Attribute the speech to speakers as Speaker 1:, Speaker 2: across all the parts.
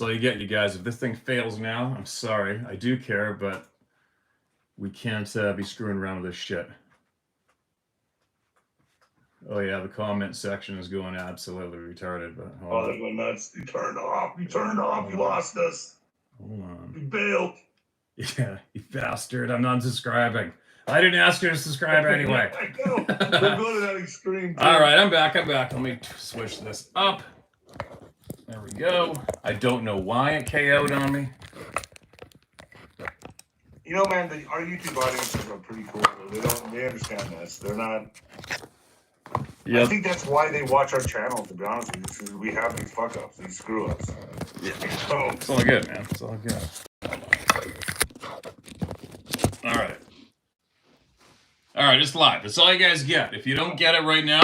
Speaker 1: That's all you get, you guys. If this thing fails now, I'm sorry. I do care, but we can't be screwing around with this shit. Oh yeah, the comment section is going absolutely retarded. But
Speaker 2: oh, they're going nuts. You turned off. You turned off. You lost us.
Speaker 1: Hold on.
Speaker 2: You bailed.
Speaker 1: Yeah, you bastard. I'm not subscribing. I didn't ask you to subscribe anyway.
Speaker 2: I know. We're going to that extreme.
Speaker 1: All right, I'm back. Let me switch this up. There we go. I don't know why it KO'd on me.
Speaker 2: You know, man, our YouTube audiences are pretty cool. They understand this. They're not. Yep. I think that's why they watch our channel, to be honest with you, because we have these fuck ups, these screw ups.
Speaker 1: Yeah. So, it's all good, man. It's all good. All right. All right, it's live. That's all you guys get. If you don't get it right now,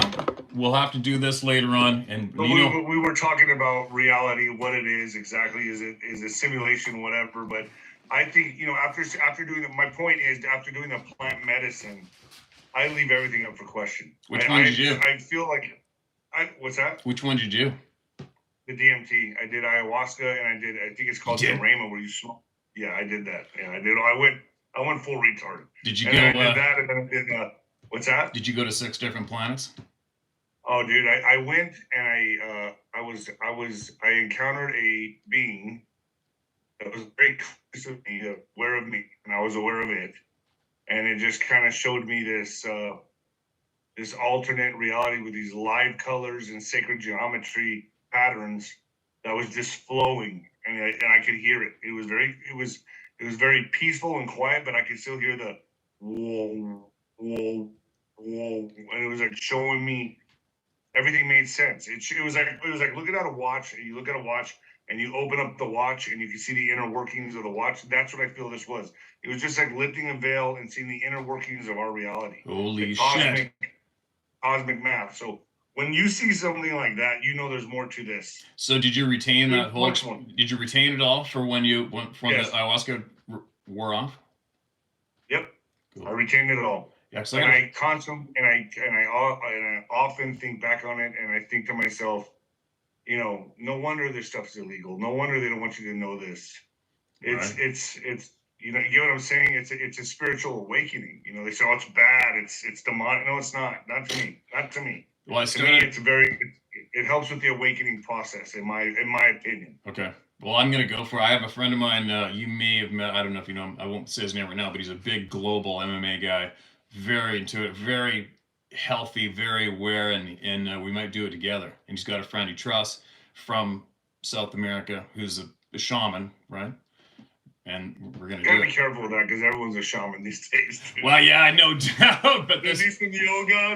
Speaker 1: we'll have to do this later on. And
Speaker 2: we were talking about reality, what it is exactly. Is it simulation, whatever? But I think, after doing it, my point is, after doing the plant medicine, I leave everything up for question.
Speaker 1: Which one did you do?
Speaker 2: I feel like, what's that?
Speaker 1: Which one did you do?
Speaker 2: The DMT. I did ayahuasca, and I think it's called enigma, where you smoke. Yeah, I did that. Yeah, I did. I went full retard.
Speaker 1: Did you go? I
Speaker 2: did that, and then I did. What's that?
Speaker 1: Did you go to 6 different planets?
Speaker 2: Oh, dude, I went and I encountered a being that was very close to me, aware of me, and I was aware of it. And it just kind of showed me this alternate reality with these live colors and sacred geometry patterns that was just flowing, and I could hear it. It was very peaceful and quiet, but I could still hear the whoa, whoa, whoa, and it was like showing me everything made sense. It was like looking at a watch, and you look at a watch, and you open up the watch, and you can see the inner workings of the watch. That's what I feel this was. It was just like lifting a veil and seeing the inner workings of our reality.
Speaker 1: Holy shit.
Speaker 2: Cosmic math. So when you see something like that, you know there's more to this.
Speaker 1: So did you retain that whole... Did you retain it all for when the ayahuasca wore off?
Speaker 2: Yep. Cool. I retained it all.
Speaker 1: Yeah,
Speaker 2: I often think back on it, and I think to myself, no wonder this stuff is illegal. No wonder they don't want you to know this. It's you get what I'm saying? It's a spiritual awakening. They say, oh, it's bad. It's demonic. No, it's not. Not to me. Not to me.
Speaker 1: Well,
Speaker 2: to me, it helps with the awakening process, in my opinion.
Speaker 1: Okay. Well, I'm going to go for it. I have a friend of mine you may have met. I don't know if you know him. I won't say his name right now, but he's a big global MMA guy. Very intuitive, very healthy, very aware, and we might do it together. And he's got a friend he trusts from South America who's a shaman, right? And we're going to do it.
Speaker 2: You gotta be careful with that, because everyone's a shaman these days. Too.
Speaker 1: Well, yeah, no doubt. But
Speaker 2: they do some yoga,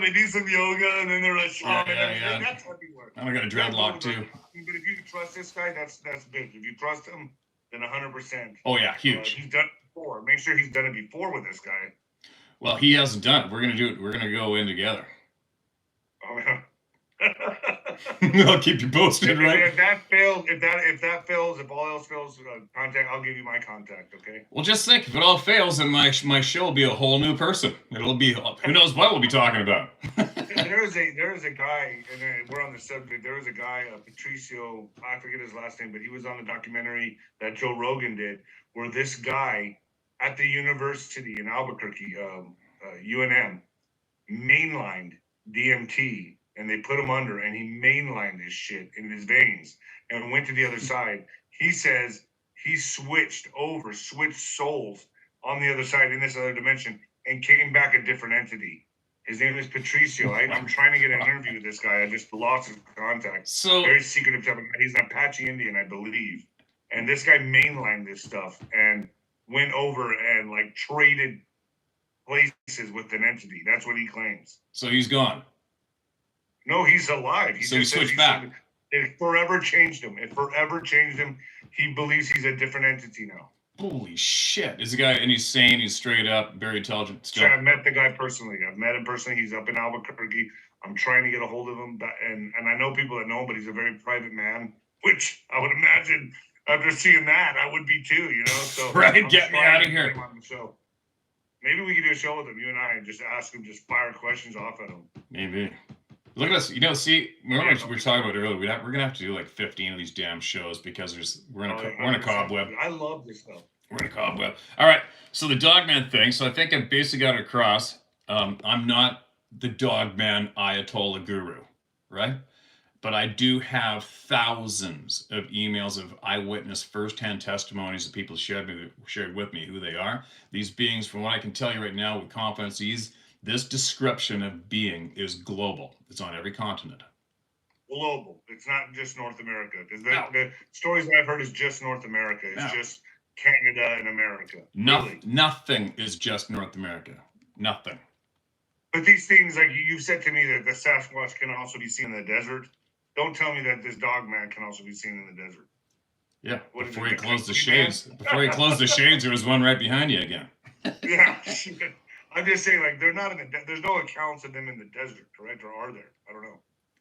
Speaker 2: and then they're a shaman.
Speaker 1: Yeah.
Speaker 2: That's everywhere.
Speaker 1: And I got a dreadlock too.
Speaker 2: But if you trust this guy, that's big. If you trust him, then 100%.
Speaker 1: Oh yeah, huge.
Speaker 2: He's done it before. Make sure he's done it before with this guy.
Speaker 1: Well, he hasn't done it. We're gonna do it. We're gonna go in together.
Speaker 2: Oh yeah.
Speaker 1: I'll keep you posted, right?
Speaker 2: If that fails, if all else fails, contact. I'll give you my contact. Okay.
Speaker 1: Well, just think, if it all fails, then my show will be a whole new person. It'll be who knows what we'll be talking about.
Speaker 2: There is a guy, and we're on the subject. There was a guy, Patricio. I forget his last name, but he was on the documentary that Joe Rogan did, where this guy at the university in Albuquerque, UNM, mainlined DMT. And they put him under, and he mainlined his shit in his veins and went to the other side. He says he switched souls on the other side in this other dimension and came back a different entity. His name is Patricio. I'm trying to get an interview with this guy. I just lost his contact.
Speaker 1: So
Speaker 2: very secretive type of guy. He's an Apache Indian, I believe. And this guy mainlined this stuff and went over and like traded places with an entity. That's what he claims.
Speaker 1: So he's gone.
Speaker 2: No, he's alive.
Speaker 1: So he switched back.
Speaker 2: It forever changed him. He believes he's a different entity now.
Speaker 1: Holy shit. Is the guy, and he's sane, he's straight up, very intelligent still.
Speaker 2: I've met the guy personally. He's up in Albuquerque. I'm trying to get a hold of him. And I know people that know him, but he's a very private man, which I would imagine after seeing that, I would be too, So
Speaker 1: right, get me out of here.
Speaker 2: On the show. Maybe we could do a show with him, you and I, and just ask him, just fire questions off at him.
Speaker 1: Maybe. Look at us, see, remember we were talking about earlier, we're gonna have to do like 15 of these damn shows because we're in a cobweb.
Speaker 2: I love this stuff.
Speaker 1: We're in a cobweb. All right, so the dogman thing. So I think I've basically got it across. I'm not the dogman Ayatollah guru, right? But I do have thousands of emails of eyewitness firsthand testimonies that people shared with me who they are. These beings, from what I can tell you right now with confidence, this description of being is global. It's on every continent.
Speaker 2: Global. It's not just North America. Because the stories that I've heard is just North America. It's just Canada and America.
Speaker 1: Nothing is just North America. Nothing.
Speaker 2: But these things, like you've said to me, that the Sasquatch can also be seen in the desert. Don't tell me that this dog man can also be seen in the desert.
Speaker 1: Yeah, before you close the shades. Before you close the shades, there was one right behind you again.
Speaker 2: Yeah. I'm just saying, like, they're not in the there's no accounts of them in the desert, correct? Or are there? I don't know.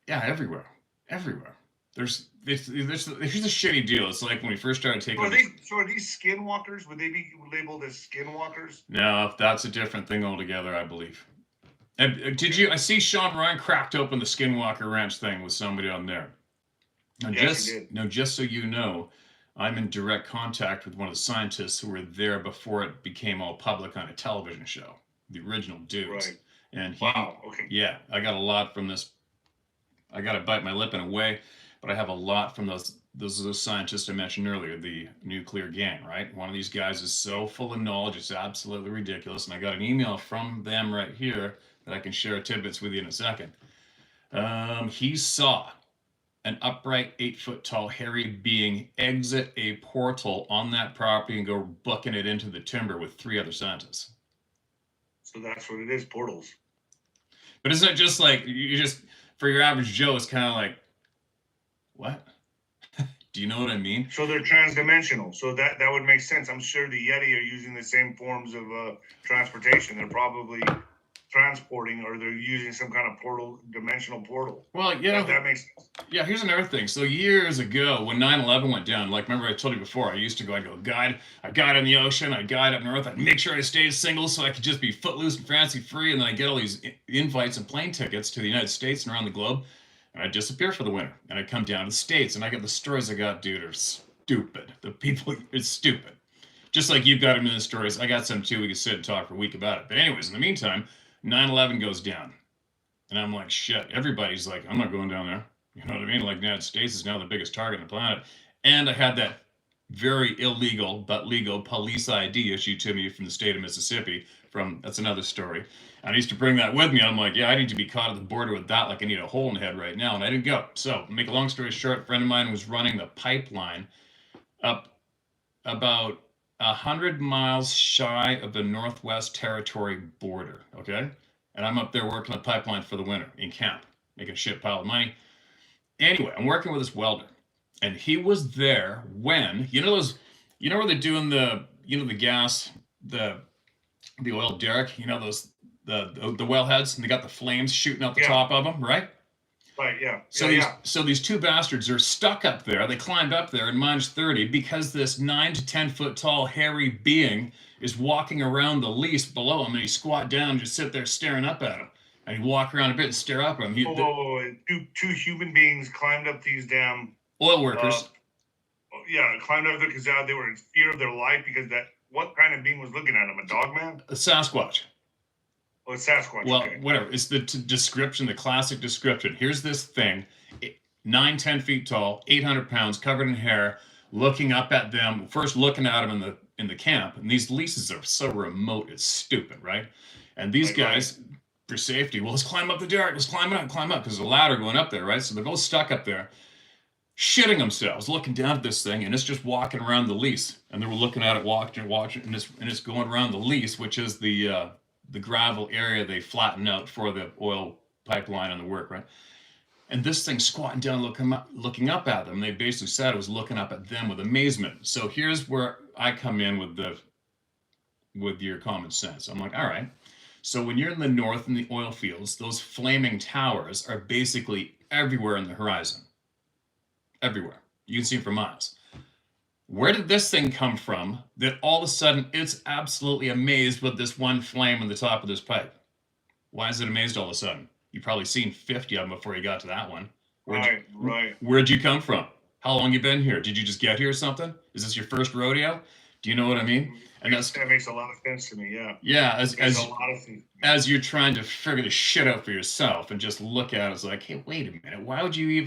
Speaker 1: Yeah, everywhere. Here's a shitty deal. It's like when we first started taking.
Speaker 2: So are these skinwalkers? Would they be labeled as skinwalkers?
Speaker 1: No, that's a different thing altogether, I believe. I see Sean Ryan cracked open the Skinwalker Ranch thing with somebody on there. Now, just so you know, I'm in direct contact with one of the scientists who were there before it became all public on a television show, the original dudes.
Speaker 2: Right.
Speaker 1: And
Speaker 2: okay.
Speaker 1: Yeah, I got a lot from this. I got to bite my lip in a way, but I have a lot from those scientists I mentioned earlier, the nuclear gang, right? One of these guys is so full of knowledge, it's absolutely ridiculous. And I got an email from them right here that I can share tidbits with you in a second. He saw an upright 8-foot tall hairy being exit a portal on that property and go booking it into the timber with 3 other scientists.
Speaker 2: So that's what it is, portals.
Speaker 1: But isn't it just like, for your average Joe, it's kind of like, what? Do you know what I mean?
Speaker 2: So they're transdimensional. So that would make sense. I'm sure the Yeti are using the same forms of transportation. They're probably transporting, or they're using some kind of dimensional portal.
Speaker 1: Well, yeah,
Speaker 2: that makes sense.
Speaker 1: Yeah, here's another thing. So years ago, when 9/11 went down, like remember I told you before, I'd go guide in the ocean, I'd guide up north, I'd make sure I stayed single so I could just be footloose and fancy free, and then I get all these invites and plane tickets to the United States and around the globe, and I'd disappear for the winter, and I'd come down to the States, and I get the stories I got, dude, are stupid. The people, it's stupid. Just like you've got a million stories, I got some too. We could sit and talk for a week about it. But anyways, in the meantime, 9/11 goes down. And I'm like, shit, everybody's like, I'm not going down there. You know what I mean? Like, the United States is now the biggest target on the planet. And I had that very illegal but legal police ID issued to me from the state of Mississippi. That's another story. And I used to bring that with me. I'm like, yeah, I need to be caught at the border with that. Like, I need a hole in the head right now. And I didn't go. So, make a long story short, a friend of mine was running the pipeline up about 100 miles shy of the Northwest Territory border, okay? And I'm up there working the pipeline for the winter in camp, making a shit pile of money. Anyway, I'm working with this welder, and he was there when, where they're doing the gas, the oil derrick, the wellheads, and they got the flames shooting out the top of them, right?
Speaker 2: Right, yeah.
Speaker 1: So these two bastards are stuck up there. They climbed up there in -30 because this 9 to 10 foot tall hairy being is walking around the lease below him, and he squat down and just sit there staring up at him. And he walk around a bit and stare up at him.
Speaker 2: Two human beings climbed up these damn
Speaker 1: oil workers.
Speaker 2: Climbed up there because they were in fear of their life because what kind of being was looking at them? A dog man?
Speaker 1: A Sasquatch.
Speaker 2: Oh, it's Sasquatch.
Speaker 1: Well,
Speaker 2: okay.
Speaker 1: Whatever. It's the description, the classic description. Here's this thing, 9-10 feet tall, 800 pounds, covered in hair, looking up at them. First, looking at them in the camp, and these leases are so remote, it's stupid, right? And these guys, for safety, let's climb up the derrick. Let's climb up, because there's a ladder going up there, right? So they're both stuck up there, shitting themselves, looking down at this thing, and it's just walking around the lease. And they were looking at it, watching, and it's going around the lease, which is the gravel area they flatten out for the oil pipeline and the work, right? And this thing squatting down, looking up at them. They basically said it was looking up at them with amazement. So here's where I come in with your common sense. I'm like, all right. So when you're in the north in the oil fields, those flaming towers are basically everywhere in the horizon. Everywhere. You can see them for miles. Where did this thing come from that all of a sudden it's absolutely amazed with this one flame on the top of this pipe? Why is it amazed all of a sudden? You've probably seen 50 of them before you got to that one.
Speaker 2: Right.
Speaker 1: Where'd you come from? How long you been here? Did you just get here or something? Is this your first rodeo? Do you know what I mean? And
Speaker 2: that makes a lot of sense to me. Yeah.
Speaker 1: Yeah,
Speaker 2: Makes a lot of sense.
Speaker 1: as you're trying to figure the shit out for yourself and just look at it, it's like, hey, wait a minute. Why would you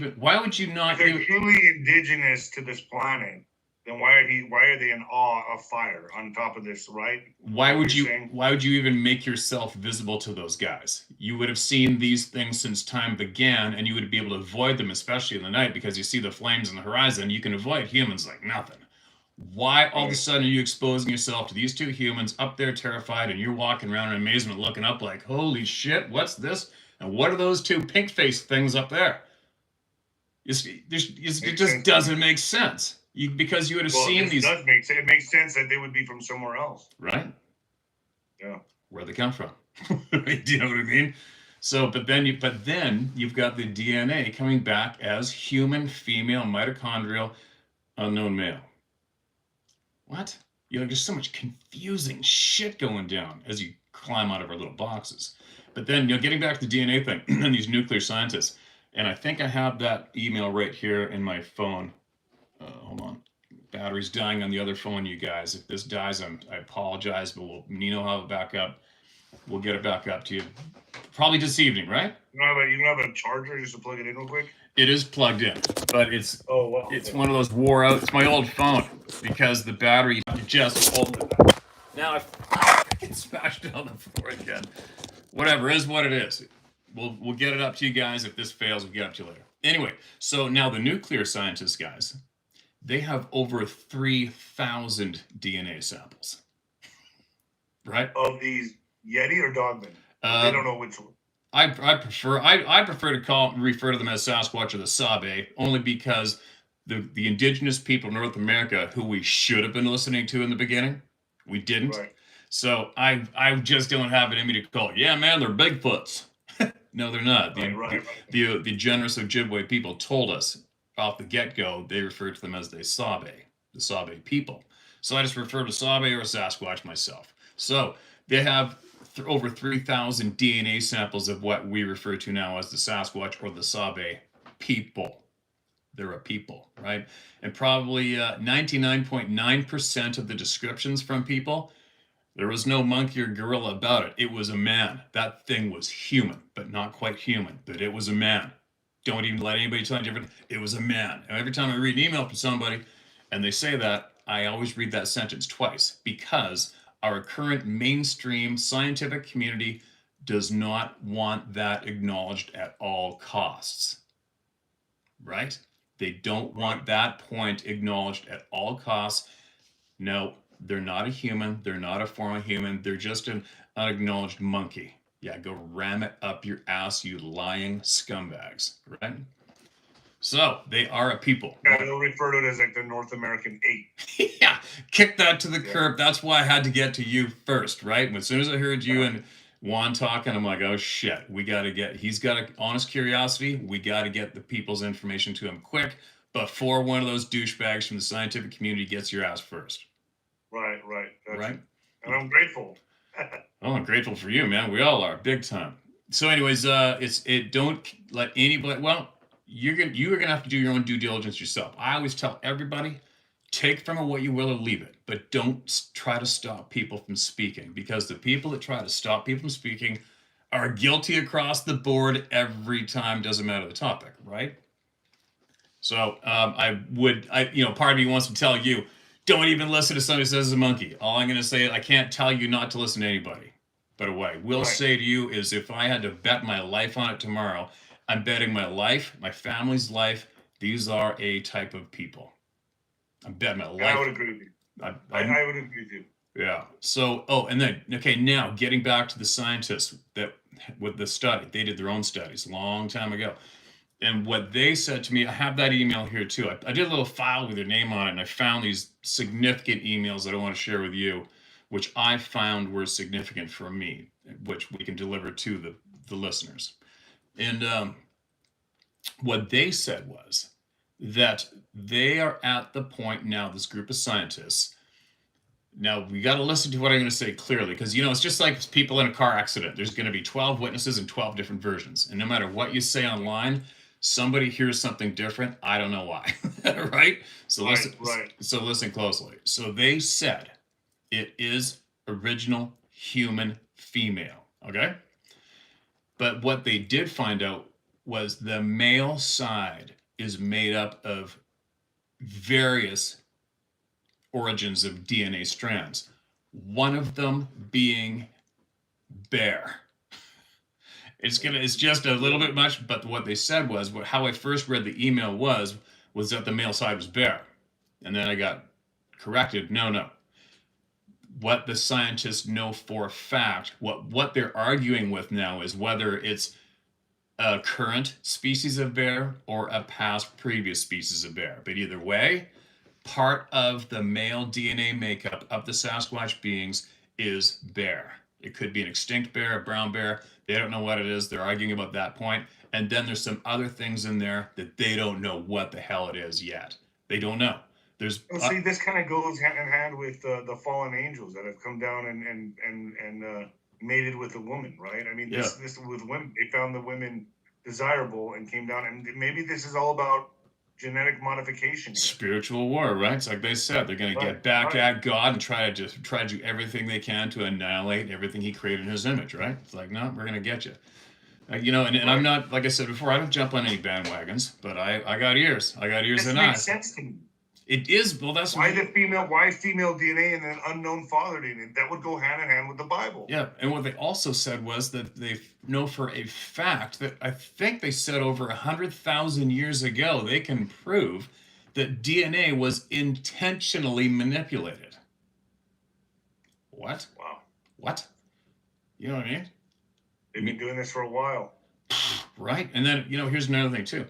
Speaker 1: not
Speaker 2: If they're truly indigenous to this planet, then why are they in awe of fire on top of this, right?
Speaker 1: why would you even make yourself visible to those guys? You would have seen these things since time began, and you would be able to avoid them, especially in the night, because you see the flames on the horizon. You can avoid humans like nothing. Why all of a sudden are you exposing yourself to these two humans up there terrified, and you're walking around in amazement looking up like, holy shit, what's this? And what are those two pink faced things up there? It just doesn't make sense. Because you would have seen these.
Speaker 2: It makes sense that they would be from somewhere else.
Speaker 1: Right?
Speaker 2: Yeah.
Speaker 1: Where they come from. Do you know what I mean? So, but then you've got the DNA coming back as human, female, mitochondrial, unknown male. What? There's so much confusing shit going down as you climb out of our little boxes. But then, getting back to the DNA thing and these nuclear scientists, and I think I have that email right here in my phone. Hold on. Battery's dying on the other phone, you guys. If this dies, I apologize, but Nino will have it back up. We'll get it back up to you. Probably this evening, right?
Speaker 2: You don't have a charger just to plug it in real quick?
Speaker 1: It is plugged in, but it's one of those wore out. It's my old phone because the battery just now I get smashed on the floor again. Whatever is what it is. We'll get it up to you guys. If this fails, we'll get it up to you later. Anyway, so now the nuclear scientists, guys, they have over 3,000 DNA samples. Right?
Speaker 2: Of these Yeti or Dogmen? They don't know which one.
Speaker 1: I prefer to refer to them as Sasquatch or the Sabe, only because the indigenous people of North America who we should have been listening to in the beginning, we didn't.
Speaker 2: Right.
Speaker 1: So I just don't have it in me to call it, yeah, man, they're Bigfoots. No, they're not. The generous Ojibwe people told us off the get-go they referred to them as the Sabe people. So I just refer to Sabe or Sasquatch myself. So they have over 3,000 DNA samples of what we refer to now as the Sasquatch or the Sabe people. They're a people, right? And probably 99.9% of the descriptions from people, there was no monkey or gorilla about it. It was a man. That thing was human, but not quite human. But it was a man. Don't even let anybody tell you different. It was a man. And every time I read an email from somebody and they say that, I always read that sentence twice because our current mainstream scientific community does not want that acknowledged at all costs. Right? They don't want that point acknowledged at all costs. No, they're not a human. They're not a form of human. They're just an unacknowledged monkey. Yeah, go ram it up your ass, you lying scumbags. Right? So they are a people.
Speaker 2: Yeah, they'll refer to it as like the North American ape.
Speaker 1: Yeah, kick that to the curb. That's why I had to get to you first, right? And as soon as I heard you and Juan talking, I'm like, oh shit, he's got an honest curiosity. We got to get the people's information to him quick before one of those douchebags from the scientific community gets your ass first.
Speaker 2: Right.
Speaker 1: Right?
Speaker 2: And I'm grateful.
Speaker 1: Oh, I'm grateful for you, man. We all are, big time. So anyways, don't let anybody, you are gonna have to do your own due diligence yourself. I always tell everybody, take from it what you will or leave it, but don't try to stop people from speaking, because the people that try to stop people from speaking are guilty across the board every time. Doesn't matter the topic, right? So part of me wants to tell you, don't even listen to somebody who says it's a monkey. All I'm gonna say is I can't tell you not to listen to anybody. But what I will say to you is, if I had to bet my life on it tomorrow, I'm betting my life, my family's life. These are a type of people. I'm betting my life.
Speaker 2: I would agree with you. I would agree with you.
Speaker 1: Yeah. So, now getting back to the scientists that with the study, they did their own studies a long time ago. And what they said to me, I have that email here too. I did a little file with their name on it, and I found these significant emails that I want to share with you, which I found were significant for me, which we can deliver to the listeners. And what they said was that they are at the point now, this group of scientists, Now, we got to listen to what I'm going to say clearly, because, it's just like people in a car accident. There's going to be 12 witnesses and 12 different versions. And no matter what you say online, somebody hears something different. I don't know why. Right? So
Speaker 2: Right,
Speaker 1: listen,
Speaker 2: right.
Speaker 1: so listen closely. So they said it is original human female. Okay? But what they did find out was the male side is made up of various origins of DNA strands, one of them being bear. It's just a little bit much, but what they said was, how I first read the email was that the male side was bear, and then I got corrected. No. What the scientists know for a fact, what they're arguing with now, is whether it's a current species of bear or a past previous species of bear. But either way, part of the male DNA makeup of the Sasquatch beings is bear. It could be an extinct bear, a brown bear. They don't know what it is. They're arguing about that point. And then there's some other things in there that they don't know what the hell it is yet. They don't know. There's
Speaker 2: Well, see, this kind of goes hand in hand with the fallen angels that have come down and mated with a woman, right? I mean,
Speaker 1: Yeah.
Speaker 2: this with women, they found the women desirable and came down, and maybe this is all about genetic modification.
Speaker 1: Spiritual war, right? It's like they said, they're going to get back at God and try to do everything they can to annihilate everything He created in His image, right? It's like, no, we're going to get you. And I'm not, like I said before, I don't jump on any bandwagons, but I got ears. I got ears and eyes.
Speaker 2: This makes sense to me.
Speaker 1: It is, well, that's
Speaker 2: why female DNA and an unknown father DNA? That would go hand in hand with the Bible.
Speaker 1: Yeah, and what they also said was that they know for a fact that, I think they said over 100,000 years ago, they can prove that DNA was intentionally manipulated. What?
Speaker 2: Wow.
Speaker 1: What? You know what I mean?
Speaker 2: They've been doing this for a while.
Speaker 1: Right? And then, here's another thing too.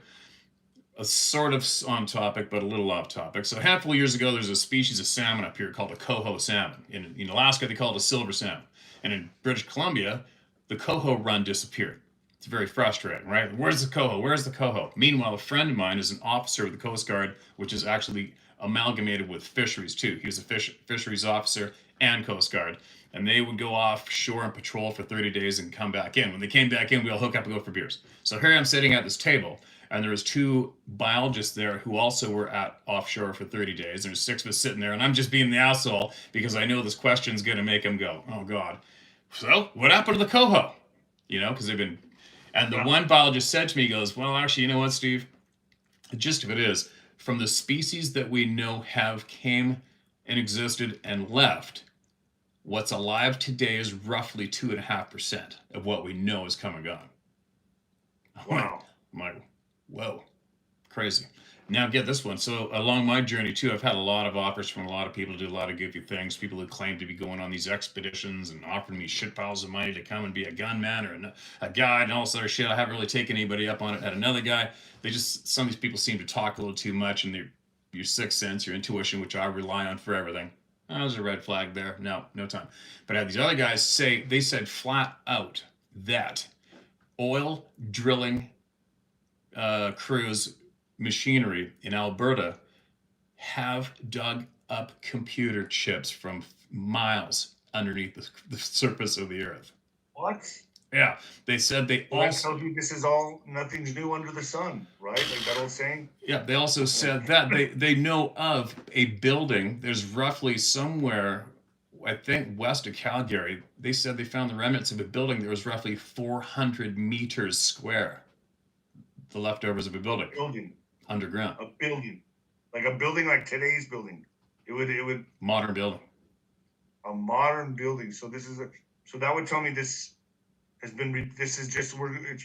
Speaker 1: A sort of on topic, but a little off topic. So a handful of years ago, there's a species of salmon up here called a coho salmon. In Alaska, they call it a silver salmon. And in British Columbia, the coho run disappeared. It's very frustrating, right? Where's the coho? Where's the coho? Meanwhile, a friend of mine is an officer with the Coast Guard, which is actually amalgamated with fisheries too. He was a fisheries officer and Coast Guard. And they would go offshore and patrol for 30 days and come back in. When they came back in, we all hook up and go for beers. So here I'm sitting at this table, and there was 2 biologists there who also were at offshore for 30 days. There's 6 of us sitting there, and I'm just being the asshole because I know this question's going to make them go, oh, God. So what happened to the coho? Because they've been... And the one biologist said to me, he goes, well, actually, you know what, Steve? The gist of it is, from the species that we know have came and existed and left, what's alive today is roughly 2.5% of what we know is come and gone.
Speaker 2: Wow.
Speaker 1: I'm like, whoa, crazy. Now get this one. So along my journey too, I've had a lot of offers from a lot of people to do a lot of goofy things. People who claim to be going on these expeditions and offering me shit piles of money to come and be a gunman or a guide and all this other shit. I haven't really taken anybody up on it. At another guy, some of these people seem to talk a little too much, and your sixth sense, your intuition, which I rely on for everything. Oh, there's a red flag there. No time. But I had these other guys they said flat out that oil drilling crews machinery in Alberta have dug up computer chips from miles underneath the surface of the earth.
Speaker 2: What?
Speaker 1: Yeah, they said they also...
Speaker 2: told you this is all, nothing's new under the sun, right? Like that old saying?
Speaker 1: Yeah, they also said that they know of a building, there's roughly somewhere, I think west of Calgary, they said they found the remnants of a building that was roughly 400 meters square. The leftovers of a building. Underground.
Speaker 2: A building. Like a building like today's building. It would
Speaker 1: modern building.
Speaker 2: A modern building. So that would tell me it's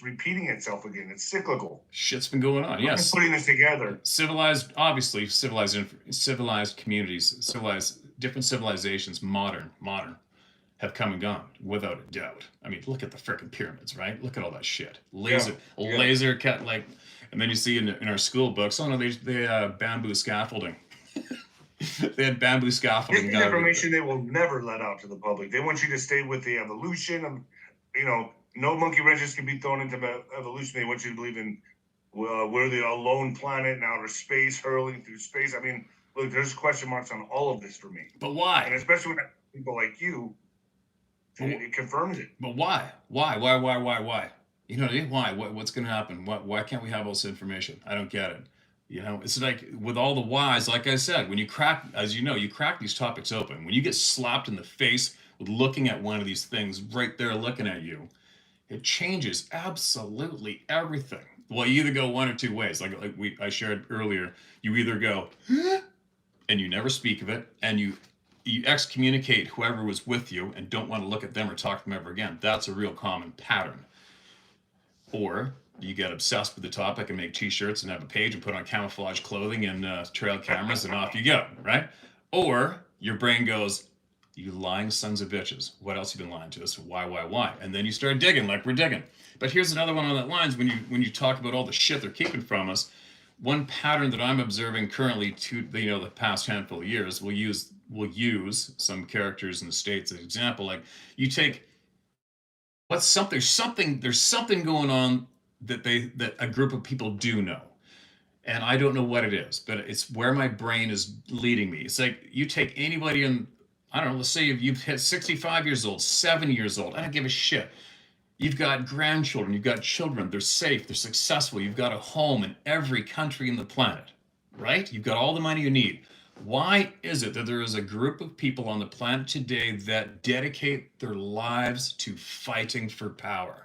Speaker 2: repeating itself again. It's cyclical.
Speaker 1: Shit's been going on. Yes.
Speaker 2: Putting this together.
Speaker 1: Civilized communities, different civilizations, modern, have come and gone without a doubt. I mean, look at the frickin' pyramids, right? Look at all that shit. Laser cut, like, and then you see in our school books, oh no, they bamboo scaffolding. They had bamboo scaffolding.
Speaker 2: This is information they will never let out to the public. They want you to stay with the evolution of, no monkey wrenches can be thrown into evolution. They want you to believe in we're the alone planet in outer space, hurling through space. I mean, look, there's question marks on all of this for me.
Speaker 1: But why?
Speaker 2: And especially when people like you, it confirms it.
Speaker 1: But why? Why? You know, why? What's going to happen? Why can't we have all this information? I don't get it. You know, it's like with all the whys, like I said, when you crack, as you know, you crack these topics open. When you get slapped in the face with looking at one of these things right there looking at you, it changes absolutely everything. Well, you either go one or two ways. Like I shared earlier, you either go, huh? And you never speak of it, and you excommunicate whoever was with you and don't want to look at them or talk to them ever again. That's a real common pattern. Or you get obsessed with the topic and make t-shirts and have a page and put on camouflage clothing and trail cameras and off you go, right? Or your brain goes, you lying sons of bitches. What else have you been lying to us? Why? And then you start digging like we're digging. But here's another one on that lines when you talk about all the shit they're keeping from us. One pattern that I'm observing currently to the past handful of years, we'll use some characters in the States as an example. Like you take there's something going on that a group of people do know. And I don't know what it is, but it's where my brain is leading me. It's like you take anybody in, I don't know, let's say you've hit 65 years old, 70 years old. I don't give a shit. You've got grandchildren, you've got children, they're safe, they're successful, you've got a home in every country in the planet, right? You've got all the money you need. Why is it that there is a group of people on the planet today that dedicate their lives to fighting for power?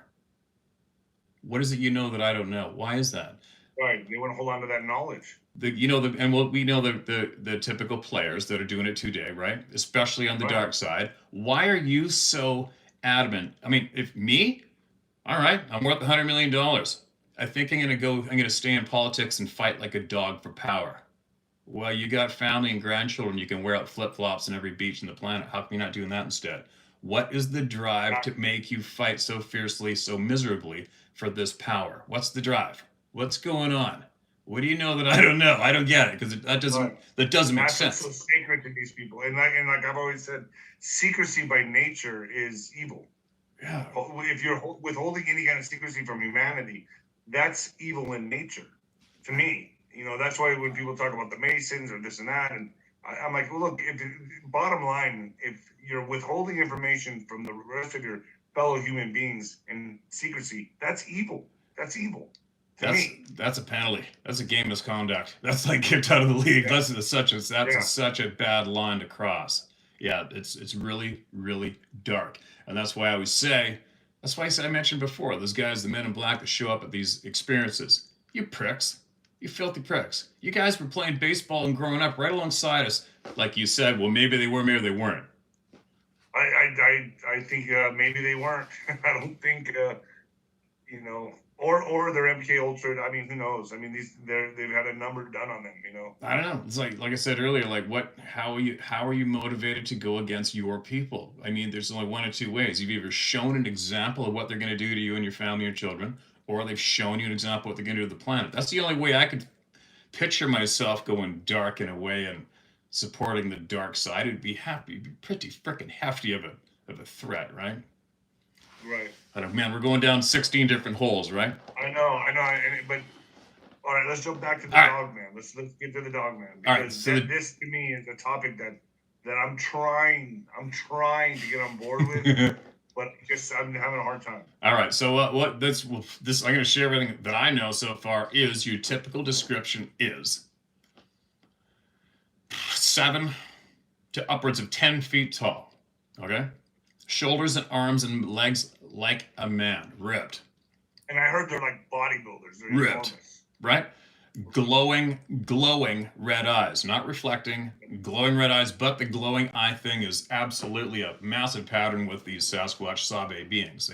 Speaker 1: What is it you know that I don't know? Why is that?
Speaker 2: Right, they want to hold on to that knowledge.
Speaker 1: We know the typical players that are doing it today, right? Especially on the dark side. Why are you so adamant? I mean, if me, all right, I'm worth $100 million. I think I'm gonna stay in politics and fight like a dog for power. Well, you got family and grandchildren. You can wear out flip-flops on every beach on the planet. How come you're not doing that instead? What is the drive to make you fight so fiercely, so miserably for this power? What's the drive? What's going on? What do you know that I don't know? I don't get it because that doesn't make sense.
Speaker 2: That's so sacred to these people, and like I've always said, secrecy by nature is evil.
Speaker 1: Yeah.
Speaker 2: If you're withholding any kind of secrecy from humanity, that's evil in nature. To me, that's why when people talk about the Masons or this and that, and I'm like, well, look, bottom line, if you're withholding information from the rest of your fellow human beings in secrecy, that's evil. That's evil.
Speaker 1: That's a penalty. That's a game misconduct. That's like kicked out of the league. Yeah. That's such a bad line to cross. Yeah, it's really, really dark. And that's why I mentioned before, those guys, the men in black that show up at these experiences. You pricks. You filthy pricks. You guys were playing baseball and growing up right alongside us. Like you said, well, maybe they were, maybe they weren't.
Speaker 2: I think maybe they weren't. I don't think, or they're MK Ultra. I mean, who knows? I mean, they've had a number done on them.
Speaker 1: I don't know. It's like I said earlier. Like, how are you motivated to go against your people? I mean, there's only one of two ways. You've either shown an example of what they're going to do to you and your family or children, or they've shown you an example of what they're going to do to the planet. That's the only way I could picture myself going dark in a way and supporting the dark side. It'd be pretty freaking hefty of a threat, right?
Speaker 2: Right.
Speaker 1: I don't, man, we're going down 16 different holes, right?
Speaker 2: I know. But all right, let's jump back to the dog man. Let's get to the dog man. Because this to me is a topic that I'm trying to get on board with, but I'm having a hard time.
Speaker 1: All right, so this I'm going to share everything that I know so far. Is your typical description is 7 to upwards of 10 feet tall. Okay. Shoulders and arms and legs like a man, ripped.
Speaker 2: And I heard they're like bodybuilders. They're
Speaker 1: ripped, enormous. Right? Glowing red eyes, not reflecting, glowing red eyes, but the glowing eye thing is absolutely a massive pattern with these Sasquatch Sabe beings.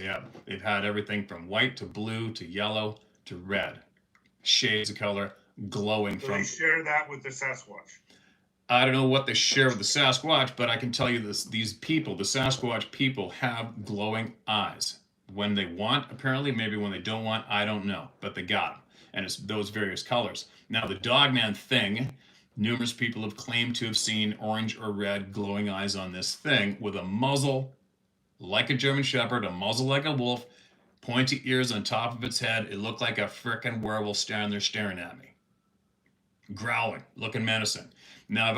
Speaker 1: They've had everything from white to blue to yellow to red, shades of color, glowing.
Speaker 2: So they share that with the Sasquatch.
Speaker 1: I don't know what they share with the Sasquatch, but I can tell you this: these people, the Sasquatch people, have glowing eyes when they want. Apparently, maybe when they don't want, I don't know, but they got them, and it's those various colors. Now, the dogman thing, numerous people have claimed to have seen orange or red glowing eyes on this thing with a muzzle like a German Shepherd, a muzzle like a wolf, pointy ears on top of its head. It looked like a frickin' werewolf standing there staring at me, growling, looking menacing. Now,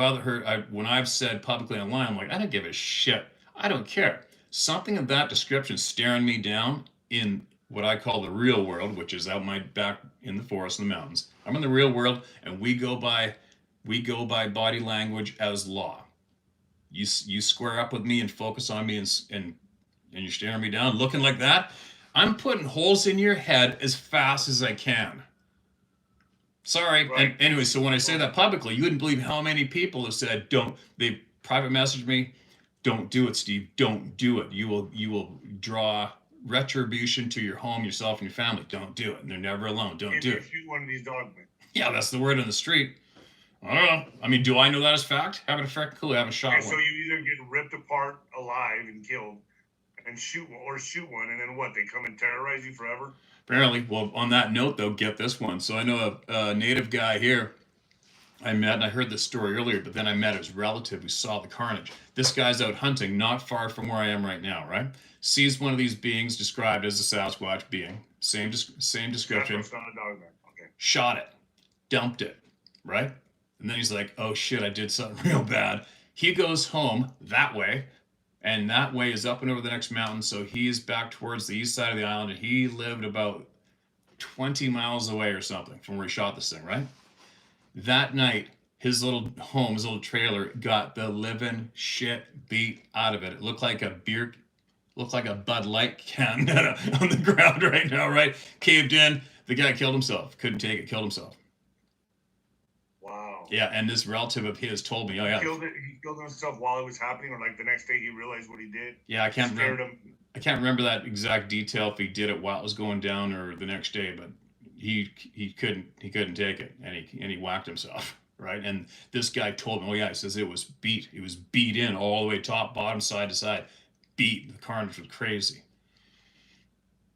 Speaker 1: when I've said publicly online, I'm like, I don't give a shit. I don't care. Something of that description staring me down in what I call the real world, which is out my back in the forest and the mountains. I'm in the real world, and we go by body language as law. You square up with me and focus on me, and you're staring me down, looking like that. I'm putting holes in your head as fast as I can. Sorry.
Speaker 2: Right.
Speaker 1: And anyway, so when I say that publicly, you wouldn't believe how many people have said, "Don't." They private messaged me, "Don't do it, Steve. Don't do it. You will draw retribution to your home, yourself, and your family. Don't do it." And they're never alone. Don't do it.
Speaker 2: Shoot one of these dogmen.
Speaker 1: Yeah, that's the word on the street. I don't know. I mean, do I know that as fact? Haven't a freaking clue. I haven't shot one.
Speaker 2: So you either get ripped apart alive and killed, and shoot one, and then what? They come and terrorize you forever.
Speaker 1: Apparently. Well, on that note, though, get this one. So I know a native guy here I met, and I heard this story earlier, but then I met his relative who saw the carnage. This guy's out hunting not far from where I am right now, right? Sees one of these beings described as a Sasquatch being. Same description.
Speaker 2: That's not a dogman. Okay.
Speaker 1: Shot it. Dumped it, right? And then he's like, oh shit, I did something real bad. He goes home that way, and that way is up and over the next mountain, so he's back towards the east side of the island, and he lived about 20 miles away or something from where he shot this thing, right? That night, his little home, his little trailer, got the living shit beat out of it. It looked like a Bud Light can on the ground right now, right? Caved in. The guy killed himself. Couldn't take it. Killed himself.
Speaker 2: Wow.
Speaker 1: Yeah, and this relative of his told me, oh yeah.
Speaker 2: He killed himself while it was happening, or like the next day he realized what he did.
Speaker 1: Yeah, I can't remember that exact detail if he did it while it was going down or the next day, but he couldn't take it, and he whacked himself, right? And this guy told me, oh yeah, he says it was beat in all the way top, bottom, side to side, beat. The carnage was crazy.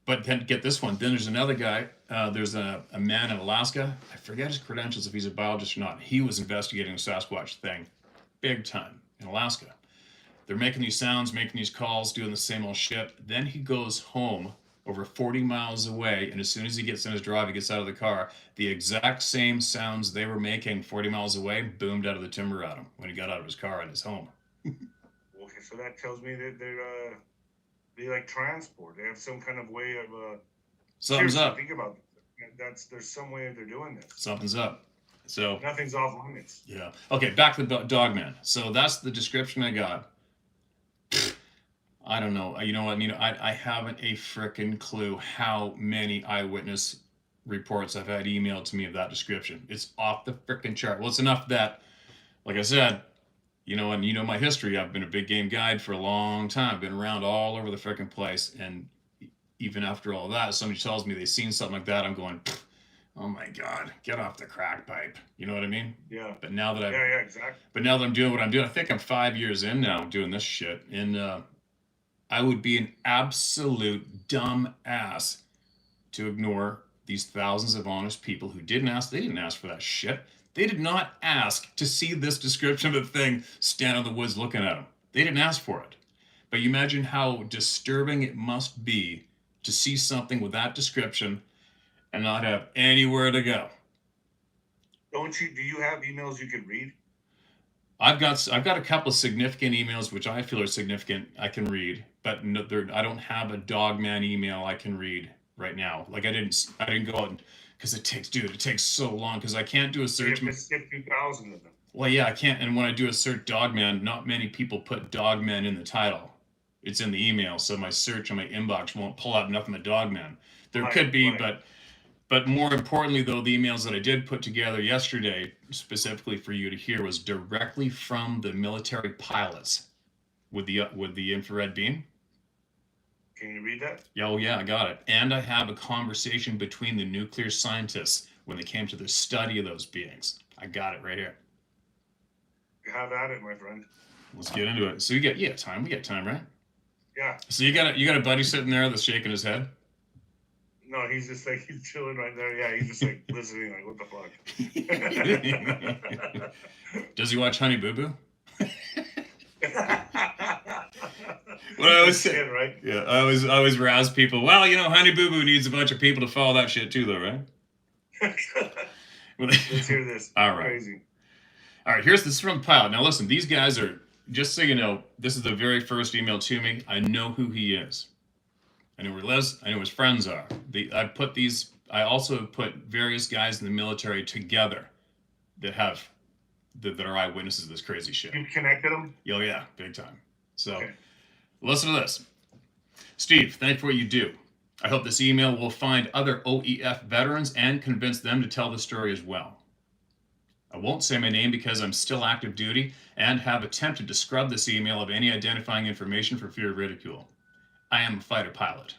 Speaker 1: But then get this one. Then there's another guy. There's a man in Alaska. I forget his credentials if he's a biologist or not. He was investigating a Sasquatch thing, big time in Alaska. They're making these sounds, making these calls, doing the same old shit. Then he goes home over 40 miles away, and as soon as he gets in his drive, he gets out of the car, the exact same sounds they were making 40 miles away boomed out of the timber at him when he got out of his car in his home.
Speaker 2: Okay, so that tells me that they like transport. They have some kind of way of
Speaker 1: something's up.
Speaker 2: Think about that. There's some way they're doing this.
Speaker 1: Something's up. So
Speaker 2: nothing's off limits.
Speaker 1: Yeah. Okay, back to the dogman. So that's the description I got. I don't know. You know what? I haven't a frickin' clue how many eyewitness reports I've had emailed to me of that description. It's off the frickin' chart. Well, it's enough that, like I said, and you know my history. I've been a big game guide for a long time. I've been around all over the frickin' place. And even after all that, somebody tells me they've seen something like that, I'm going, oh my God, get off the crack pipe. You know what I mean?
Speaker 2: Yeah.
Speaker 1: But now that
Speaker 2: exactly.
Speaker 1: But now that I'm doing what I'm doing, I think I'm 5 years in now doing this shit. And I would be an absolute dumb ass to ignore these thousands of honest people who didn't ask. They didn't ask for that shit. They did not ask to see this description of a thing stand in the woods looking at them. They didn't ask for it. But you imagine how disturbing it must be to see something with that description and not have anywhere to go.
Speaker 2: Do you have emails you can read?
Speaker 1: I've got a couple of significant emails which I feel are significant I can read, but I don't have a dogman email I can read right now. Like I didn't go out because it takes so long because I can't do a search.
Speaker 2: You have to skip 2,000 of them.
Speaker 1: Well, yeah, I can't. And when I do a search dogman, not many people put dogman in the title. It's in the email, so my search on my inbox won't pull out nothing but dogman. There could be, but more importantly, though, the emails that I did put together yesterday, specifically for you to hear, was directly from the military pilots with the infrared beam.
Speaker 2: Can you read that?
Speaker 1: Yeah, oh yeah, I got it. And I have a conversation between the nuclear scientists when they came to the study of those beings. I got it right here.
Speaker 2: Have at it, my friend.
Speaker 1: Let's get into it. So we got time. We got time, right?
Speaker 2: Yeah.
Speaker 1: So you got a buddy sitting there that's shaking his head.
Speaker 2: No, he's just like, he's chilling right there. Yeah, he's just like listening, like, what the fuck?
Speaker 1: Does he watch Honey Boo Boo? What I always say,
Speaker 2: right?
Speaker 1: Yeah, I always razz people. Well, Honey Boo Boo needs a bunch of people to follow that shit too, though, right?
Speaker 2: Let's hear this.
Speaker 1: All right.
Speaker 2: Crazy.
Speaker 1: All right, this is from the pilot. Now listen, these guys are, just so you know, this is the very first email to me. I know who he is. I know where he lives. I know who his friends are. I also put various guys in the military together that are eyewitnesses of this crazy shit.
Speaker 2: You connected them?
Speaker 1: Oh yeah, big time. So
Speaker 2: Okay.
Speaker 1: listen to this. Steve, thanks for what you do. I hope this email will find other OEF veterans and convince them to tell the story as well. I won't say my name because I'm still active duty and have attempted to scrub this email of any identifying information for fear of ridicule. I am a fighter pilot.